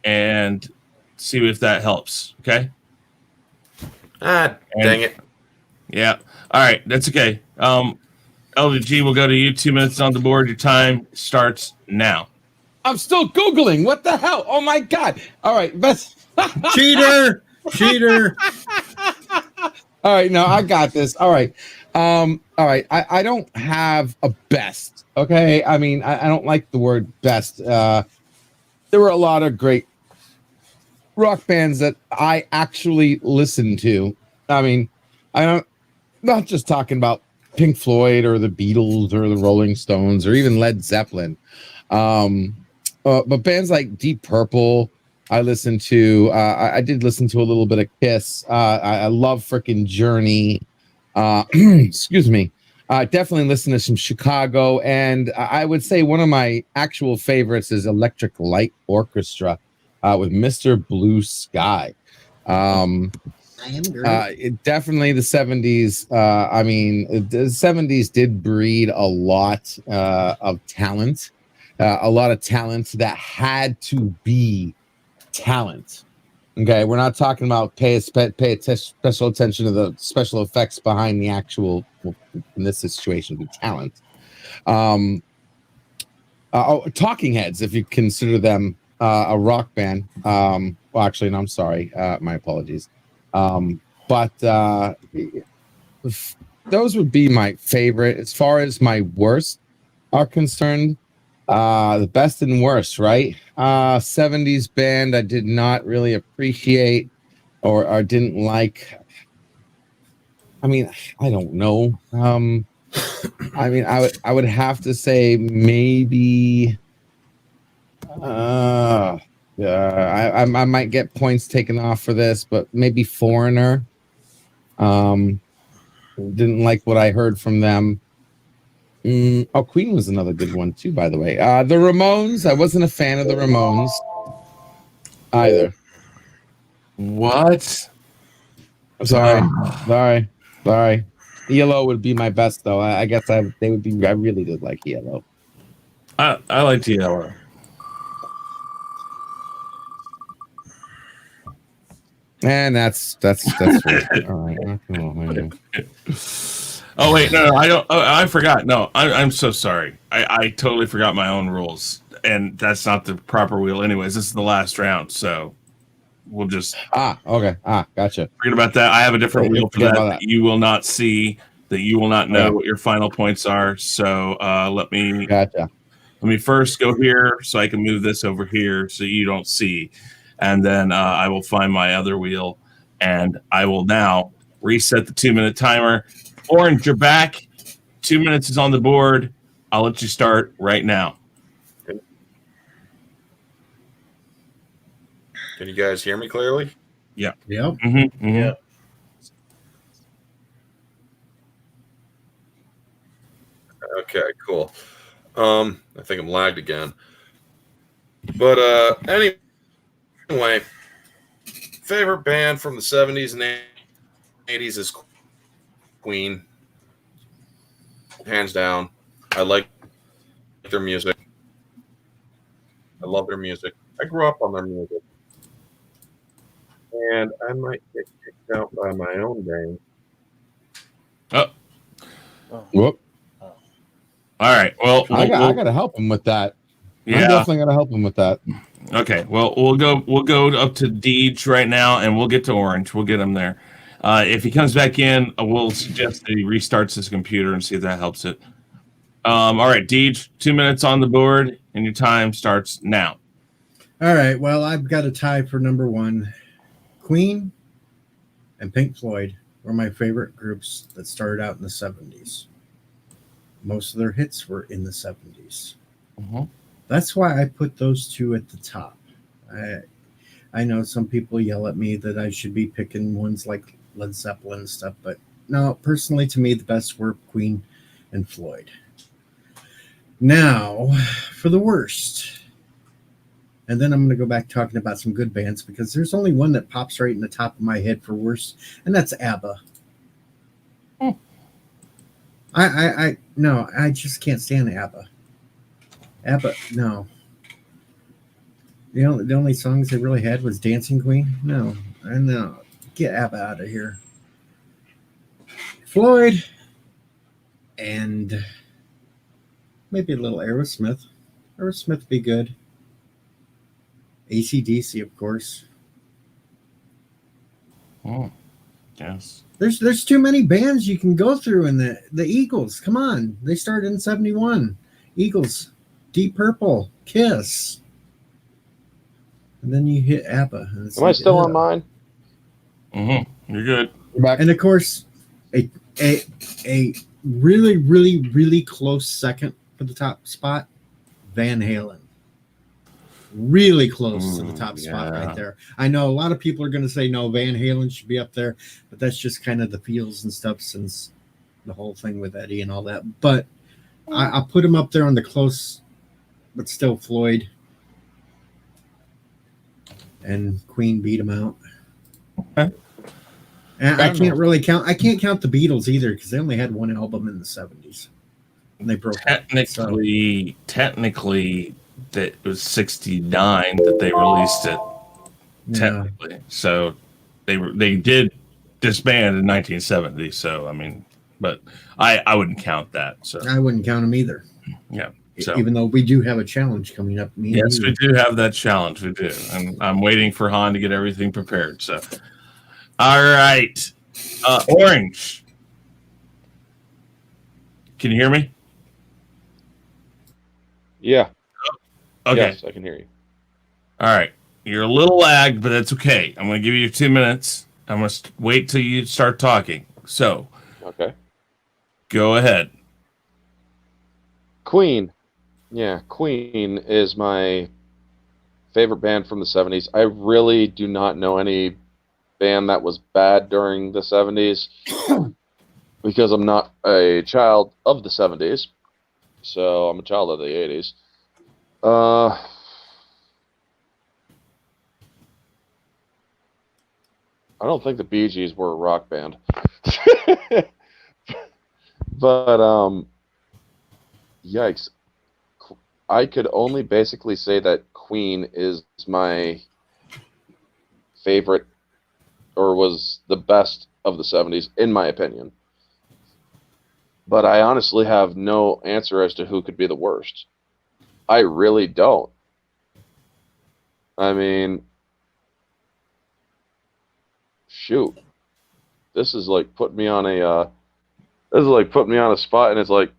and see if that helps. Okay. Dang it. Yeah. All right. That's okay. LDG, we'll go to you. 2 minutes on the board. Your time starts now. I'm still Googling. What the hell? Oh my God. All right. Best. Cheater. All right. No, I got this. All right. All right. I don't have a best. Okay. I mean, I don't like the word best. There were a lot of great rock bands that I actually listened to. I mean, I'm not just talking about Pink Floyd or the Beatles or the Rolling Stones or even Led Zeppelin. But bands like Deep Purple, I listened to. I did listen to a little bit of Kiss. I love freaking Journey. Excuse me. Definitely listen to some Chicago. And I would say one of my actual favorites is Electric Light Orchestra with Mr. Blue Sky. Definitely the 70s. I mean, the 70s did breed a lot of talent. A lot of talent that had to be talent. Okay, we're not talking about pay special attention to the special effects behind the actual, well, in this situation, the talent. Talking Heads, if you consider them a rock band. Well, actually, no, I'm sorry. My apologies. But those would be my favorite. As far as my worst are concerned, the best and worst, right? 70s band I did not really appreciate or didn't like. I mean, I don't know. I mean, I would have to say maybe I might get points taken off for this, but maybe Foreigner. Didn't like what I heard from them. Queen was another good one too, by the way. The Ramones, I wasn't a fan of the Ramones either. What? Sorry. ELO would be my best though. I guess they would be. I really did like ELO. I like ELO. And that's right. All right. Oh wait, no, I don't. Oh, I forgot. No, I'm so sorry. I totally forgot my own rules, and that's not the proper wheel. Anyways, this is the last round, so we'll just okay. Gotcha. Forget about that. I have a different wheel for that you will not see, that you will not know what your final points are. So let me first go here so I can move this over here so you don't see, and then I will find my other wheel, and I will now reset the 2-minute timer. Orange, you're back. 2 minutes is on the board. I'll let you start right now. Can you guys hear me clearly? Yeah. Yep. Yeah. Okay, cool. I think I'm lagged again. But anyway, favorite band from the 70s and 80s is Queen. Hands down. I like their music. I love their music. I grew up on their music. And I might get kicked out by my own band. Whoop. All right. Well, I got to help him with that. Yeah. I'm definitely going to help him with that. Okay. Well, we'll go up to Deej right now, and we'll get to Orange. We'll get him there. If he comes back in, we'll suggest that he restarts his computer and see if that helps it. All right, Deej, 2 minutes on the board, and your time starts now. All right. Well, I've got a tie for number one. Queen and Pink Floyd. were my favorite groups that started out in the 70s. Most of their hits were in the 70s. Mhm. That's why I put those two at the top. I know some people yell at me that I should be picking ones like Led Zeppelin and stuff, but no, personally, to me, the best were Queen and Floyd. Now, for the worst. And then I'm going to go back talking about some good bands because there's only one that pops right in the top of my head for worst, and that's Abba. No, I just can't stand Abba. Abba, no. The only songs they really had was Dancing Queen. No, get Abba out of here. Floyd and maybe a little Aerosmith. Aerosmith would be good. AC/DC, of course. Oh, yes. There's too many bands you can go through in the Eagles. Come on. They started in 71. Eagles, Deep Purple, Kiss. And then you hit Abba. Am I still on mine? Mm-hmm. You're good. You're back. And of course, a really, really, really close second for the top spot, Van Halen. Really close to the top spot right there. I know a lot of people are going to say, no, Van Halen should be up there, but that's just kind of the feels and stuff since the whole thing with Eddie and all that. But I'll put him up there on the close, but still Floyd. And Queen beat him out. Okay. And I can't really count. I can't count the Beatles either because they only had one album in the 70s. And they broke technically that was 69 that they released it. Technically. Yeah. So they did disband in 1970. So I mean, but I wouldn't count that. So I wouldn't count them either. Yeah. So, even though we do have a challenge coming up. Yes, we do have that challenge. We do. And I'm waiting for Han to get everything prepared. So, all right. Orange. Can you hear me? Yeah. Okay. Yes, I can hear you. All right. You're a little lagged, but that's okay. I'm going to give you 2 minutes. I'm going to wait till you start talking. So, okay. Go ahead. Queen. Yeah, Queen is my favorite band from the 70s. I really do not know any band that was bad during the 70s because I'm not a child of the 70s. So I'm a child of the 80s. I don't think the Bee Gees were a rock band. But yikes. I could only basically say that Queen is my favorite, or was the best of the 70s, in my opinion. But I honestly have no answer as to who could be the worst. I really don't. I mean, shoot. This is like putting me on a spot, and it's like,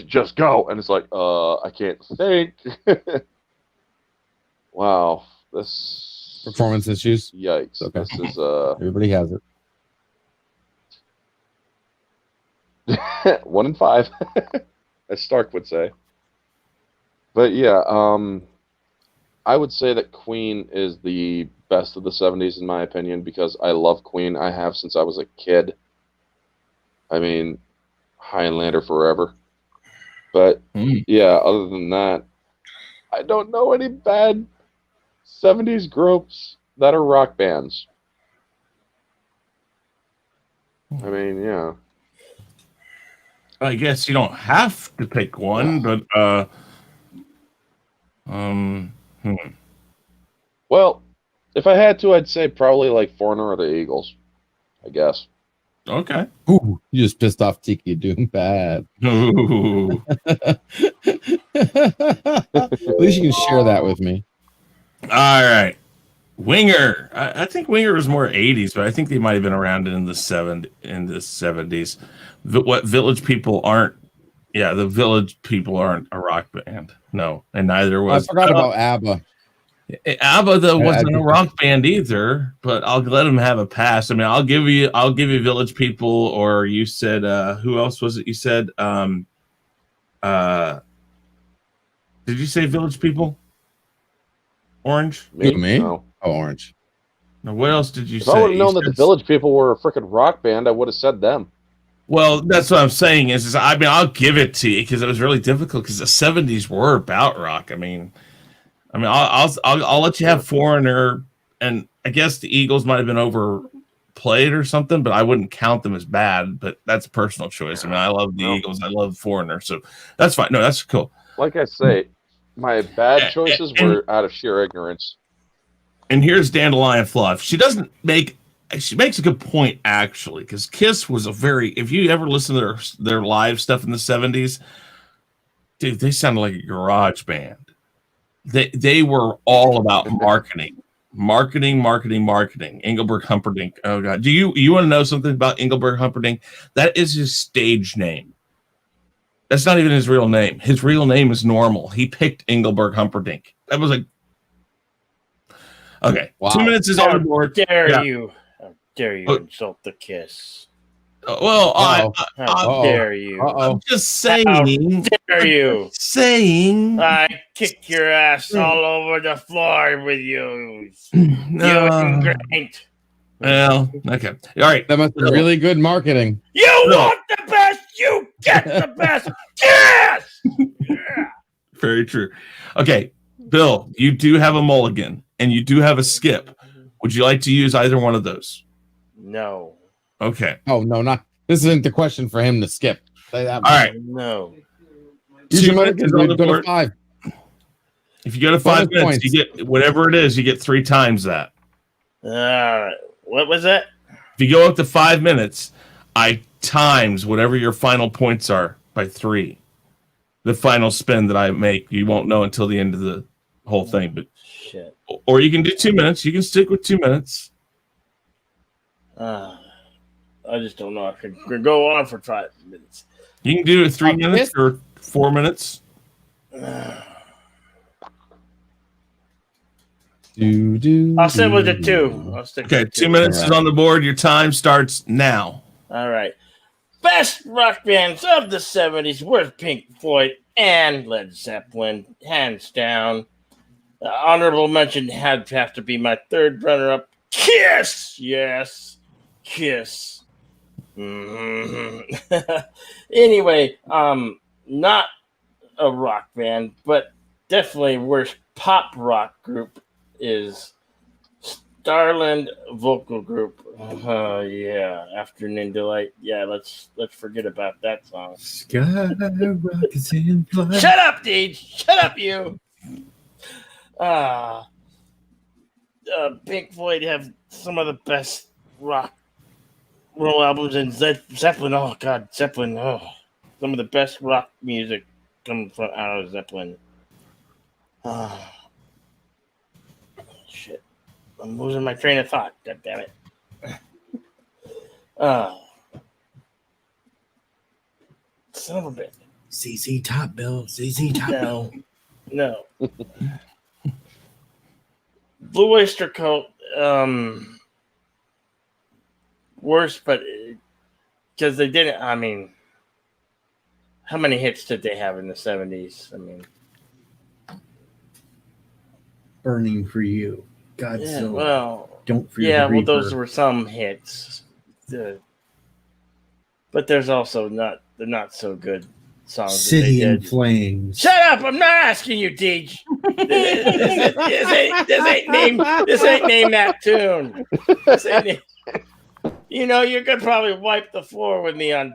just go, and it's like, I can't think. Wow, this performance issues. Yikes! Okay. This is everybody has it. 1 in 5, as Stark would say. But yeah, I would say that Queen is the best of the 70s in my opinion because I love Queen. I have since I was a kid. I mean, Highlander forever. But yeah, other than that, I don't know any bad 70s groups that are rock bands. I mean, yeah. I guess you don't have to pick one, but Well, if I had to, I'd say probably like Foreigner or the Eagles, I guess. Okay. Ooh, you just pissed off Tiki doing bad. Ooh. At least you can share that with me. All right. Winger. I think Winger was more 80s, but I think they might have been around in the 70s. What Village People aren't. Yeah, the Village People aren't a rock band. No, and neither was. I forgot about ABBA. Abba though I wasn't a think- rock band either, but I'll let him have a pass. I mean, I'll give you Village People, or you said who else was it? You said did you say Village People? Orange? Me? No. Oh, Orange. Now, what else did you If say? I would have known You that the said- Village People were a freaking rock band, I would have said them. Well, that's what I'm saying. Is I mean, I'll give it to you because it was really difficult because the '70s were about rock. I mean, I'll let you have Foreigner, and I guess the Eagles might have been overplayed or something, but I wouldn't count them as bad. But that's a personal choice. I mean, I love the Eagles. I love Foreigner, so that's fine. No, that's cool. Like I say, my bad choices were out of sheer ignorance. And here's Dandelion Fluff. She makes a good point actually, because Kiss was if you ever listen to their live stuff in the '70s, dude, they sounded like a garage band. They were all about marketing. Engelbert Humperdinck. Oh god. Do you want to know something about Engelbert Humperdinck? That is his stage name. That's not even his real name. His real name is Normal. He picked Engelbert Humperdinck. That was okay. Wow. 2 minutes is on the board. How Yeah. you Oh. insult the Kiss? Well, How Uh-oh. dare you? I'm just saying. How dare you? Saying. I kick your ass all over the floor with you. No. You ingrate. Well, okay. All right. That must be really good marketing. You No. want the best, you get the best. Yes! Very true. Okay, Bill, you do have a mulligan and you do have a skip. Would you like to use either one of those? No. Okay. Oh no, not this isn't the question for him to skip. Say that. All right. No. Use 2 your minutes mulligan, is on dude. the Go to board. 5. If you go to 5 Bonus minutes, points. you get whatever it is, you get 3 times that. What was that? If you go up to 5 minutes, I times whatever your final points are by 3. The final spin that I make, you won't know until the end of the whole thing. But Shit. or you can do 2 minutes. You can stick with 2 minutes. I just don't know. I could go on for 5 minutes. You can do it 3 minutes or 4 minutes. I'll sit with the 2. I'll stick Okay, with 2 minutes is on the board. Your time starts now. All right. Best rock bands of the 70s were Pink Floyd and Led Zeppelin, hands down. Honorable mention had to have to be my third runner-up, Kiss. Yes, Kiss. Anyway, not a rock band, but definitely worst pop rock group is Starland Vocal Group. Yeah, Afternoon Delight. Yeah, let's forget about that song. Sky rockets in flight. Shut up, Deej. Shut up, you. Pink Floyd have some of the best rock roll albums, and Zeppelin. Oh God, Zeppelin. Oh, some of the best rock music coming from out of Zeppelin. Shit, I'm losing my train of thought. God damn it. Son of a bitch. ZZ Top, Bill. ZZ Top, Bill. No. Blue Oyster Cult, worse, but because they didn't. I mean, how many hits did they have in the 70s? I mean, Burning for You. Godzilla. well, Don't fear yeah, the well, those Reaper. were some hits, but there's also not so good songs. City that they in did. Flames. Shut up! I'm not asking you, Deej. This ain't name that tune. You know, you could probably wipe the floor with me on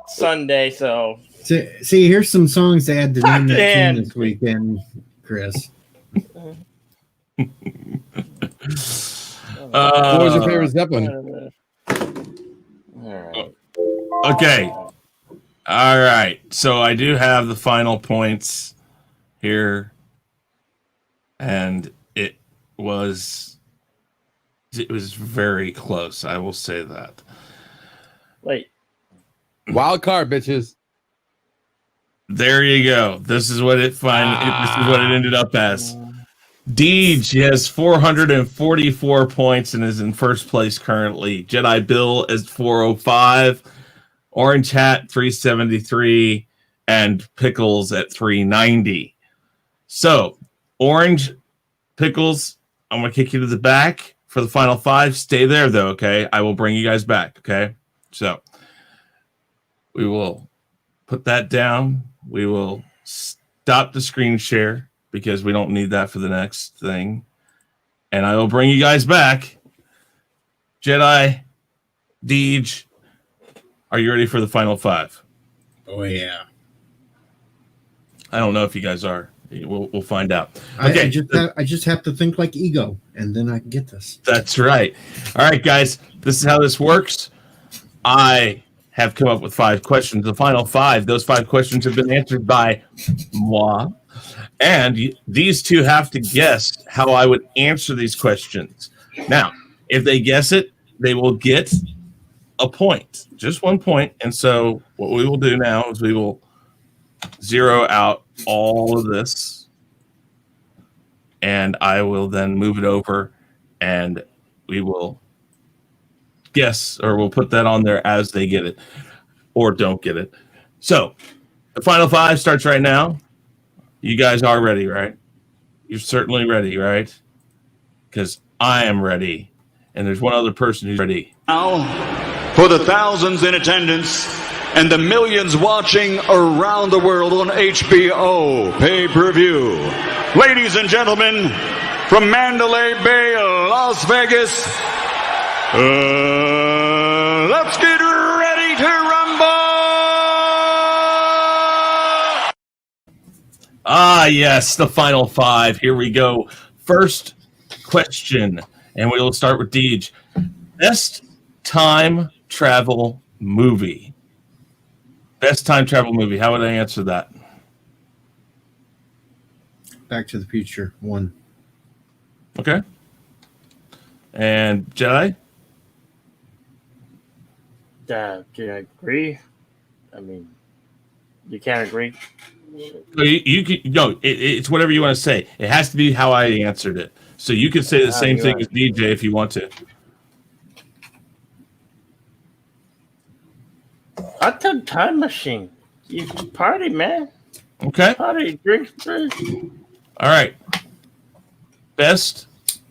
Sunday. So See, here's some songs they had to name that Dan. tune this weekend, Chris. What was your favorite Zeppelin? all right. Okay. All right. So I do have the final points here. And it was very close. I will say that. Wait. Wild card, bitches. There you go. This is what it ended up as. Deej has 444 points and is in first place currently. Jedi Bill is 405. Orange Hat 373. And Pickles at 390. So, Orange, Pickles, I'm going to kick you to the back for the final 5. Stay there, though, okay? I will bring you guys back, okay? So, we will put that down. We will stop the screen share because we don't need that for the next thing. And I will bring you guys back. Jedi, Deej, are you ready for the final 5? Oh, yeah. I don't know if you guys are. We'll find out. Okay. I just have to think like Ego, and then I can get this. That's right. All right, guys. This is how this works. I have come up with 5 questions. The final 5, those 5 questions have been answered by moi. And these 2 have to guess how I would answer these questions. Now, if they guess it, they will get a point. Just 1 point. And so what we will do now is we will zero out all of this, and I will then move it over, and we will guess, or we'll put that on there as they get it or don't get it. So the final 5 starts right now. You guys are ready, right? You're certainly ready, right? Because I am ready, and there's one other person who's ready. Now, for the thousands in attendance and the millions watching around the world on HBO pay-per-view. Ladies and gentlemen, from Mandalay Bay, Las Vegas, let's get ready to rumble! Ah, yes, the final 5. Here we go. First question, and we will start with Deej. Best time travel movie. Best time travel movie. How would I answer that? Back to the Future 1. Okay. And Jedi? Can I agree? I mean, you can't agree. You can, no, it's whatever you want to say. It has to be how I answered it. So you can say the same thing as DJ if you want to. I took Time Machine. You party, man. Okay. Party, drink. All right. Best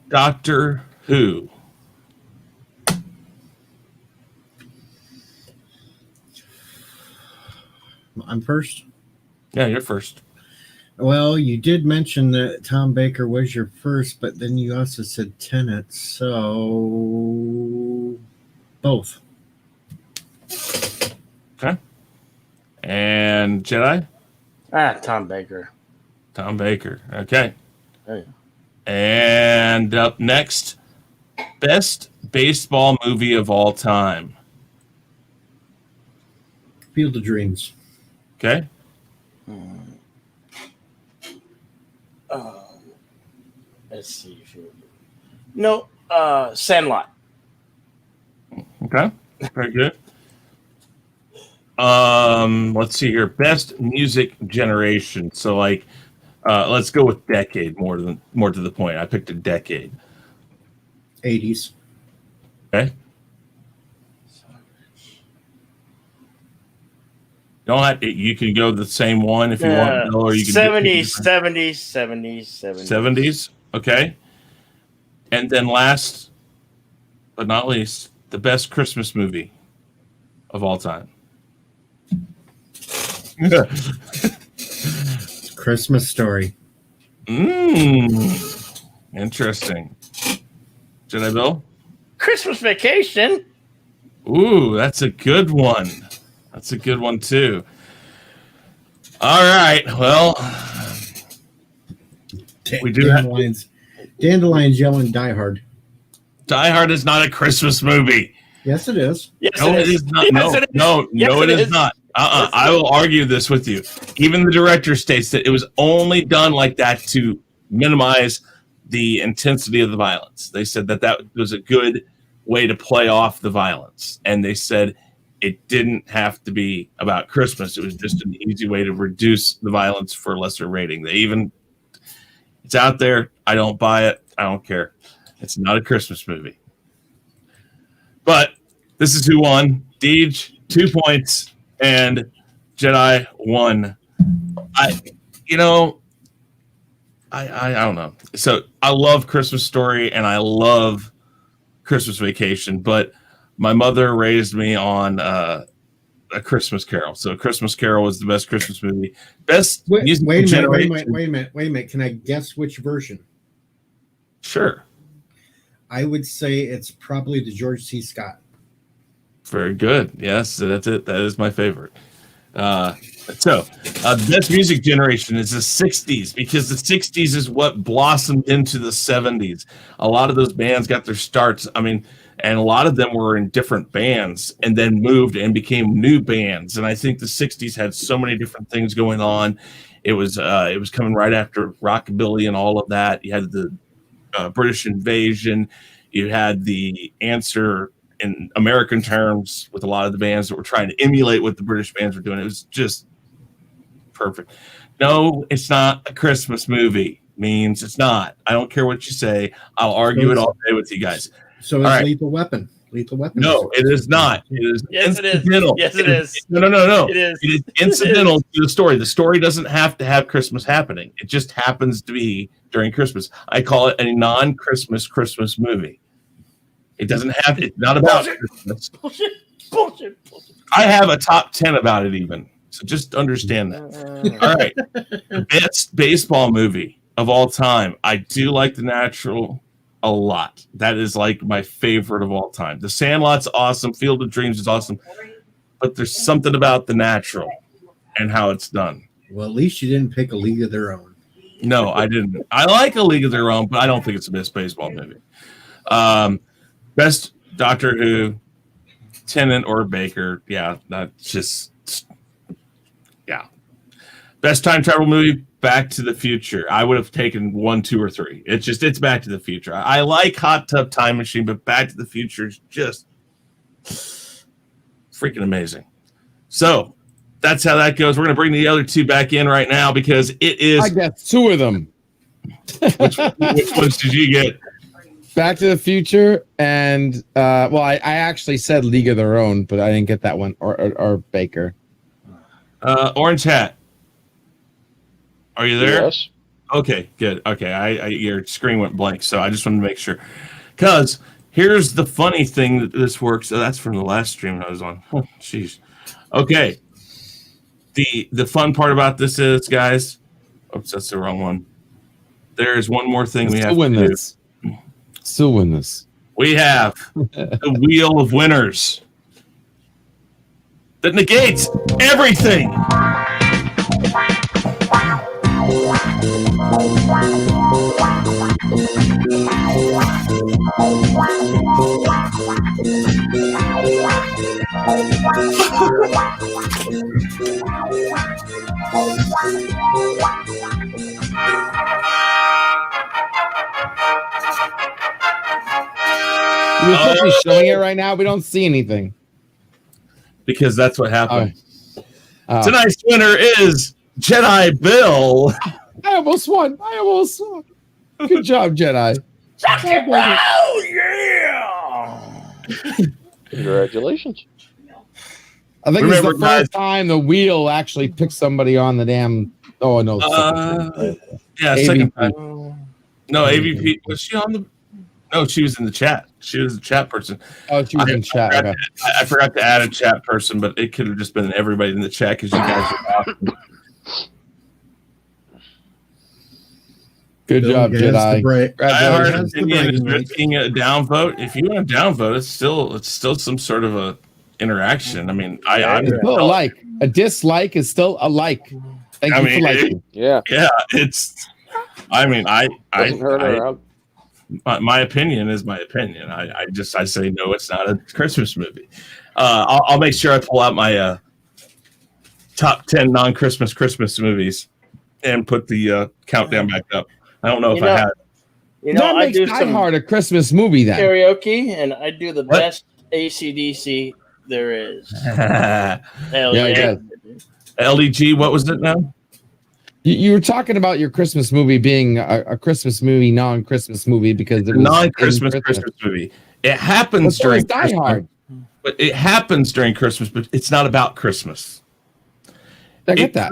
Doctor Who. I'm first. Yeah, you're first. Well, you did mention that Tom Baker was your first, but then you also said Tenet, so both. Okay. And Jedi? Tom Baker. Tom Baker. Okay. Hey. And up next, best baseball movie of all time. Field of Dreams. Okay. Let's see if you. No, Sandlot. Okay. Very good. Let's see here. Best music generation. So like let's go with decade more to the point. I picked a decade. 80s. Okay. You can go the same one if you want, Bill, or you can 70s. 70s. Okay. And then last but not least, the best Christmas movie of all time. Christmas Story. Interesting. Jedi Bill? Christmas Vacation. Ooh, that's a good one. That's a good one, too. All right. Well, we do Dandelion's yelling Die Hard. Die Hard is not a Christmas movie. Yes, it is. Yes, No, it is not. Yes, No, it is not. I will argue this with you. Even the director states that it was only done like that to minimize the intensity of the violence. They said that was a good way to play off the violence. And they said it didn't have to be about Christmas. It was just an easy way to reduce the violence for a lesser rating. They even It's out there. I don't buy it. I don't care. It's not a Christmas movie. But this is who won. Deej, 2 points, and Jedi 1. I don't know. So I love Christmas Story and I love Christmas Vacation, but my mother raised me on A Christmas Carol. So Christmas Carol was the best Christmas movie. Best music generation. Wait a minute. Can I guess which version? Sure. I would say it's probably the George C. Scott. Very good. Yes, that's it. That is my favorite. The best music generation is the 60s, because the 60s is what blossomed into the 70s. A lot of those bands got their starts. I mean, and a lot of them were in different bands and then moved and became new bands. And I think the 60s had so many different things going on. It was coming right after rockabilly and all of that. You had the British invasion. You had the answer in American terms with a lot of the bands that were trying to emulate what the British bands were doing. It was just perfect. No, it's not a Christmas movie. Means it's not. I don't care what you say. I'll argue it all day with you guys. So it's right. Lethal Weapon. Lethal Weapon. No, it is not. It is incidental. Yes, it is. No. It is. It is incidental to the story. The story doesn't have to have Christmas happening. It just happens to be during Christmas. I call it a non-Christmas Christmas movie. It doesn't have. It's not about Christmas. Bullshit. I have a top 10 about it even. So just understand that. All right. Best baseball movie of all time. I do like The Natural a lot. That is like my favorite of all time. The Sandlot's awesome. Field of Dreams is awesome. But there's something about The Natural and how it's done. Well, at least you didn't pick A League of Their Own. No, I didn't. I like A League of Their Own, but I don't think it's the best baseball movie. Best Doctor Who, Tennant or Baker. Yeah, that's just... Yeah. Best time travel movie, Back to the Future. I would have taken 1, 2, or 3. It's Back to the Future. I like Hot Tub Time Machine, but Back to the Future is just freaking amazing. So that's how that goes. We're going to bring the other two back in right now because it is... I got 2 of them. Which ones did you get? Back to the Future and I actually said League of Their Own, but I didn't get that one or Baker. Orange Hat. Are you there? Yes. Okay, good. Okay, your screen went blank, so I just wanted to make sure. Because here's the funny thing that this works. Oh, that's from the last stream I was on. Oh, jeez. Okay. The fun part about this is, guys. Oops, that's the wrong one. There's one more thing we have to do. Still win this. We have the Wheel of Winners that negates everything. We're supposed to be showing it right now. We don't see anything. Because that's what happened. Tonight's winner is Jedi Bill. I almost won. Good job, Jedi. Oh, yeah. Congratulations. I think it's the first time the wheel actually picked somebody on the damn... Oh, no. Yeah, second time. No, AVP. Was she on the... No, she was in the chat. She was a chat person. Oh, she was in chat. I forgot to add a chat person, but it could have just been everybody in the chat because you guys are awesome. Good job, Jedi. Being a downvote. If you want to downvote, it's still some sort of a interaction. I mean, it's still a like. A dislike is still a like. Thank you for liking. Yeah. It's. I mean, Doesn't hurt her out. My opinion is my opinion. I say no, it's not a Christmas movie. I'll make sure I pull out my top 10 non-Christmas Christmas movies and put the countdown back up. I don't know if I have. That makes Die Hard a Christmas movie then. Karaoke, and I do the best AC/DC there is. Hell yeah. LDG, what was it now? You were talking about your Christmas movie being a Christmas movie, non-Christmas movie because it was non-Christmas Christmas movie. It happens during Die Christmas, Hard. but it happens during Christmas, but it's not about Christmas. I get that.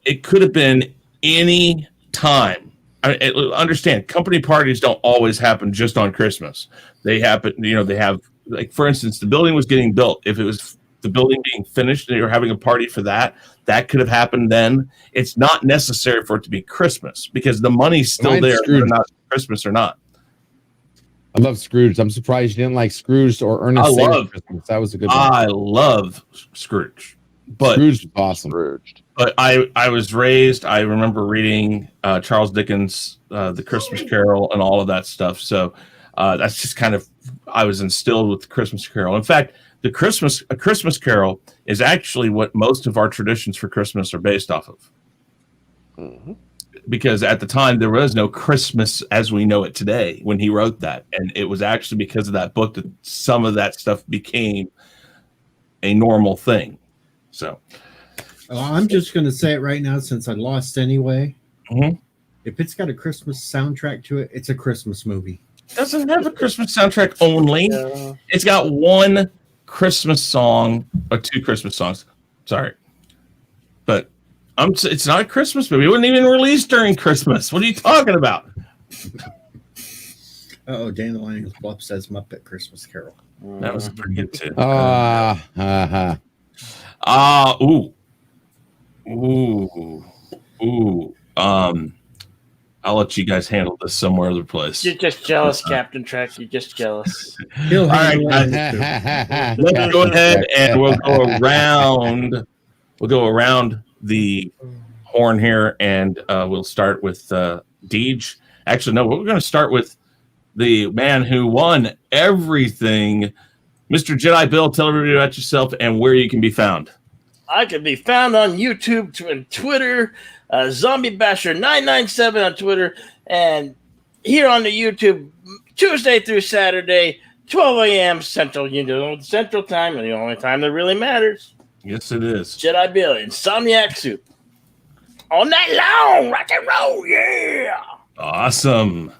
It could have been any time. Understand, company parties don't always happen just on Christmas. They happen, they have, like, for instance, the building was getting built. If it was the building being finished and they were having a party for that could have happened then. It's not necessary for it to be Christmas because the money's still there, whether not Christmas or not. I love Scrooge. I'm surprised you didn't like Scrooge or Ernest Saves Christmas. That was a good one. I love Scrooge. But Scrooge was awesome. But I was raised, I remember reading Charles Dickens' The Christmas Carol and all of that stuff. So that's just kind of, I was instilled with the Christmas Carol. In fact, a Christmas Carol is actually what most of our traditions for Christmas are based off of. Mm-hmm. Because at the time there was no Christmas as we know it today when he wrote that. And it was actually because of that book that some of that stuff became a normal thing. So I'm just going to say it right now since I lost anyway. Mm-hmm. If it's got a Christmas soundtrack to it, it's a Christmas movie. It doesn't have a Christmas soundtrack only. Yeah. It's got one Christmas song or two Christmas songs. Sorry. But it's not a Christmas movie. It wasn't even released during Christmas. What are you talking about? Oh, Dandelion Bluff says Muppet Christmas Carol. That was pretty good too. I'll let you guys handle this somewhere other place. You're just jealous, Captain Trek. You're just jealous. All right, guys. Let's go ahead and we'll go around. We'll go around the horn here, and we'll start with Deej. Actually, no, we're going to start with the man who won everything. Mr. Jedi Bill, tell everybody about yourself and where you can be found. I can be found on YouTube and Twitter, Zombie Basher 997 on Twitter, and here on the YouTube Tuesday through Saturday, 12 a.m. Central. Central Time, the only time that really matters. Yes, it is. Jedi Bill, Insomniac Soup. All night long, rock and roll, yeah. Awesome.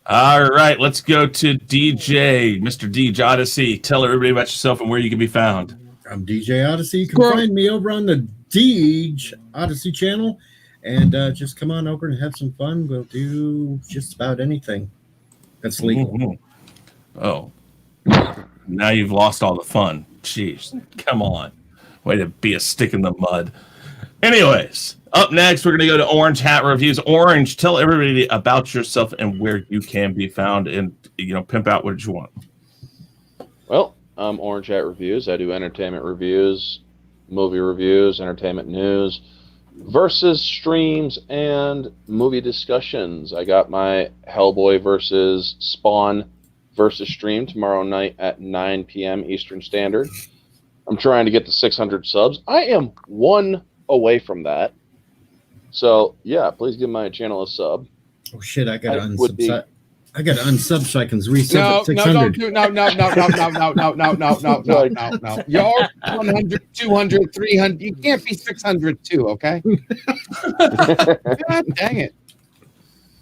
All right, let's go to DJ, Mr. Deej Odyssey. Tell everybody about yourself and where you can be found. I'm DJ Odyssey. You can find me over on the Deej Odyssey channel, and just come on over and have some fun. We'll do just about anything that's legal. Mm-hmm. Oh, now you've lost all the fun. Jeez, come on. Way to be a stick in the mud. Anyways, up next, we're going to go to Orange Hat Reviews. Orange, tell everybody about yourself and where you can be found, and pimp out what you want. Well, I'm Orange Hat Reviews. I do entertainment reviews, movie reviews, entertainment news, versus streams, and movie discussions. I got my Hellboy versus Spawn versus stream tomorrow night at 9 p.m. Eastern Standard. I'm trying to get to 600 subs. I am one away from that. So, yeah, please give my channel a sub. Oh, shit, I got to unsub. I got to unsub so I can resub at 600. No. You're 100, 200, 300. You can't be 600 too, okay? God dang it.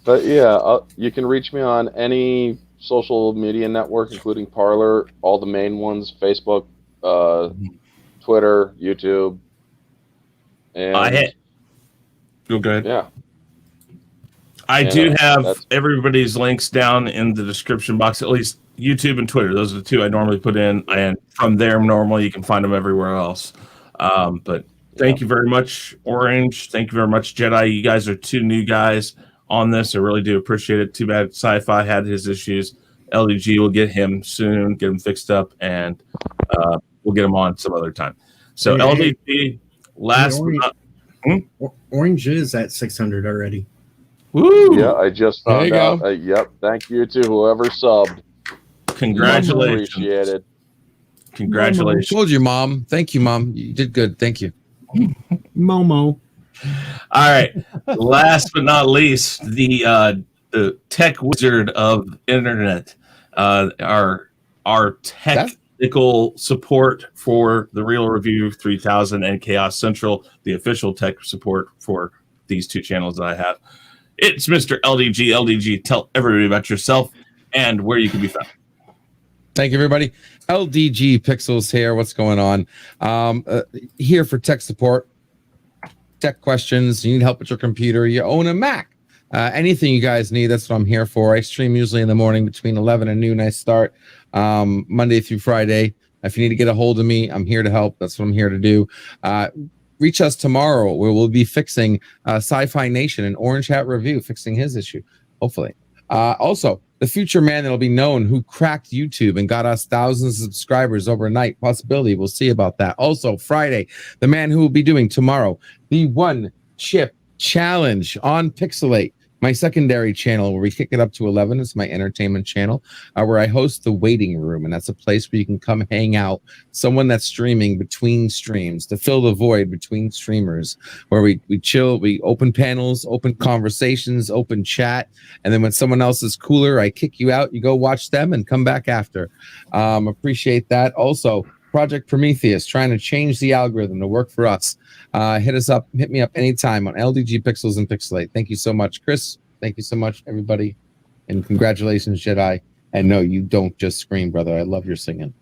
But, yeah, you can reach me on any social media network, including Parler, all the main ones, Facebook, Twitter, YouTube. And Go good. Yeah. I do have everybody's links down in the description box, at least YouTube and Twitter. Those are the two I normally put in, and from there, normally you can find them everywhere else. But thank you very much, Orange. Thank you very much, Jedi. You guys are two new guys on this. I really do appreciate it. Too bad Sci-Fi had his issues. LDG will get him soon, get him fixed up, and we'll get him on some other time. So LDG, Orange is at 600 already. Woo! Yeah, I just found out. Yep, thank you to whoever subbed. Congratulations. Appreciated. Congratulations. I told you, Mom. Thank you, Mom. You did good. Thank you. Momo. All right. Last but not least, the tech wizard of internet, our technical support for the Real Review 3000 and KHAOS Central, the official tech support for these two channels that I have. It's Mr. LDG. LDG, tell everybody about yourself and where you can be found. Thank you, everybody. LDG Pixels here. What's going on? Here for tech support, tech questions. You need help with your computer. You own a Mac. Anything you guys need, that's what I'm here for. I stream usually in the morning between 11 and noon. I start Monday through Friday. If you need to get a hold of me, I'm here to help. That's what I'm here to do. Reach us tomorrow where we'll be fixing Sci-Fi Nation and Orange Hat Review, fixing his issue, hopefully. Also, the future man that'll be known who cracked YouTube and got us thousands of subscribers overnight. Possibility. We'll see about that. Also, Friday, the man who will be doing tomorrow, the One Chip Challenge on Pixelate, my secondary channel where we kick it up to 11. It's my entertainment channel where I host the waiting room. And that's a place where you can come hang out. Someone that's streaming between streams to fill the void between streamers where we chill, we open panels, open conversations, open chat. And then when someone else is cooler, I kick you out. You go watch them and come back after. Appreciate that. Also, Project Prometheus, trying to change the algorithm to work for us. Hit me up anytime on LDG Pixels and Pixelate. Thank you so much, Chris. Thank you so much, everybody. And congratulations, Jedi. And no, you don't just scream, brother. I love your singing.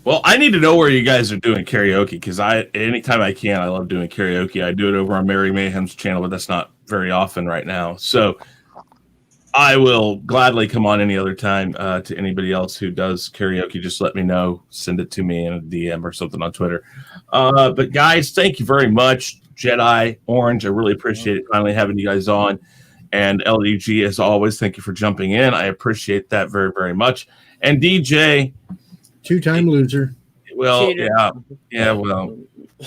Well, I need to know where you guys are doing karaoke because anytime I can, I love doing karaoke. I do it over on Mary Mayhem's channel, but that's not very often right now. So I will gladly come on any other time. To anybody else who does karaoke, just let me know. Send it to me in a DM or something on Twitter. But guys, thank you very much. Jedi, Orange, I really appreciate it finally having you guys on. And LDG, as always, thank you for jumping in. I appreciate that very, very much. And DJ, two-time loser. Well, yeah, well.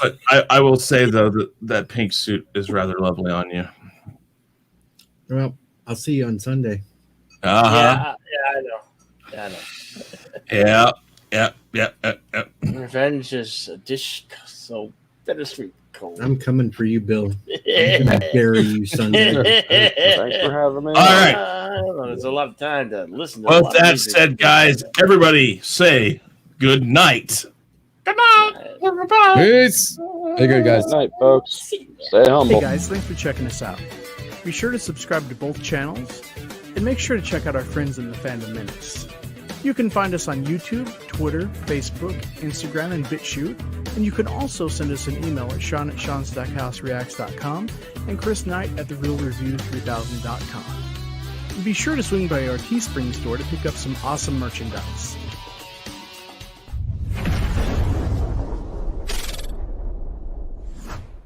But I will say, though, that pink suit is rather lovely on you. Well, I'll see you on Sunday. Uh-huh. Yeah, I know. Yeah. Revenge is a dish so bittersweet cold. I'm coming for you, Bill. I'm gonna bury you Sunday. Thanks for having me. All right. There's a lot of time to listen to. Well, with that said, guys, everybody say good night. Good night, everybody. Peace. Hey, good guys. Good night, folks. Stay humble. Hey guys, thanks for checking us out. Be sure to subscribe to both channels and make sure to check out our friends in the Fandom Minutes. You can find us on YouTube, Twitter, Facebook, Instagram, and BitChute, and you can also send us an email at sean@seanstackhousereacts.com and chrisknight at therealreview3000.com. Be sure to swing by our Teespring store to pick up some awesome merchandise.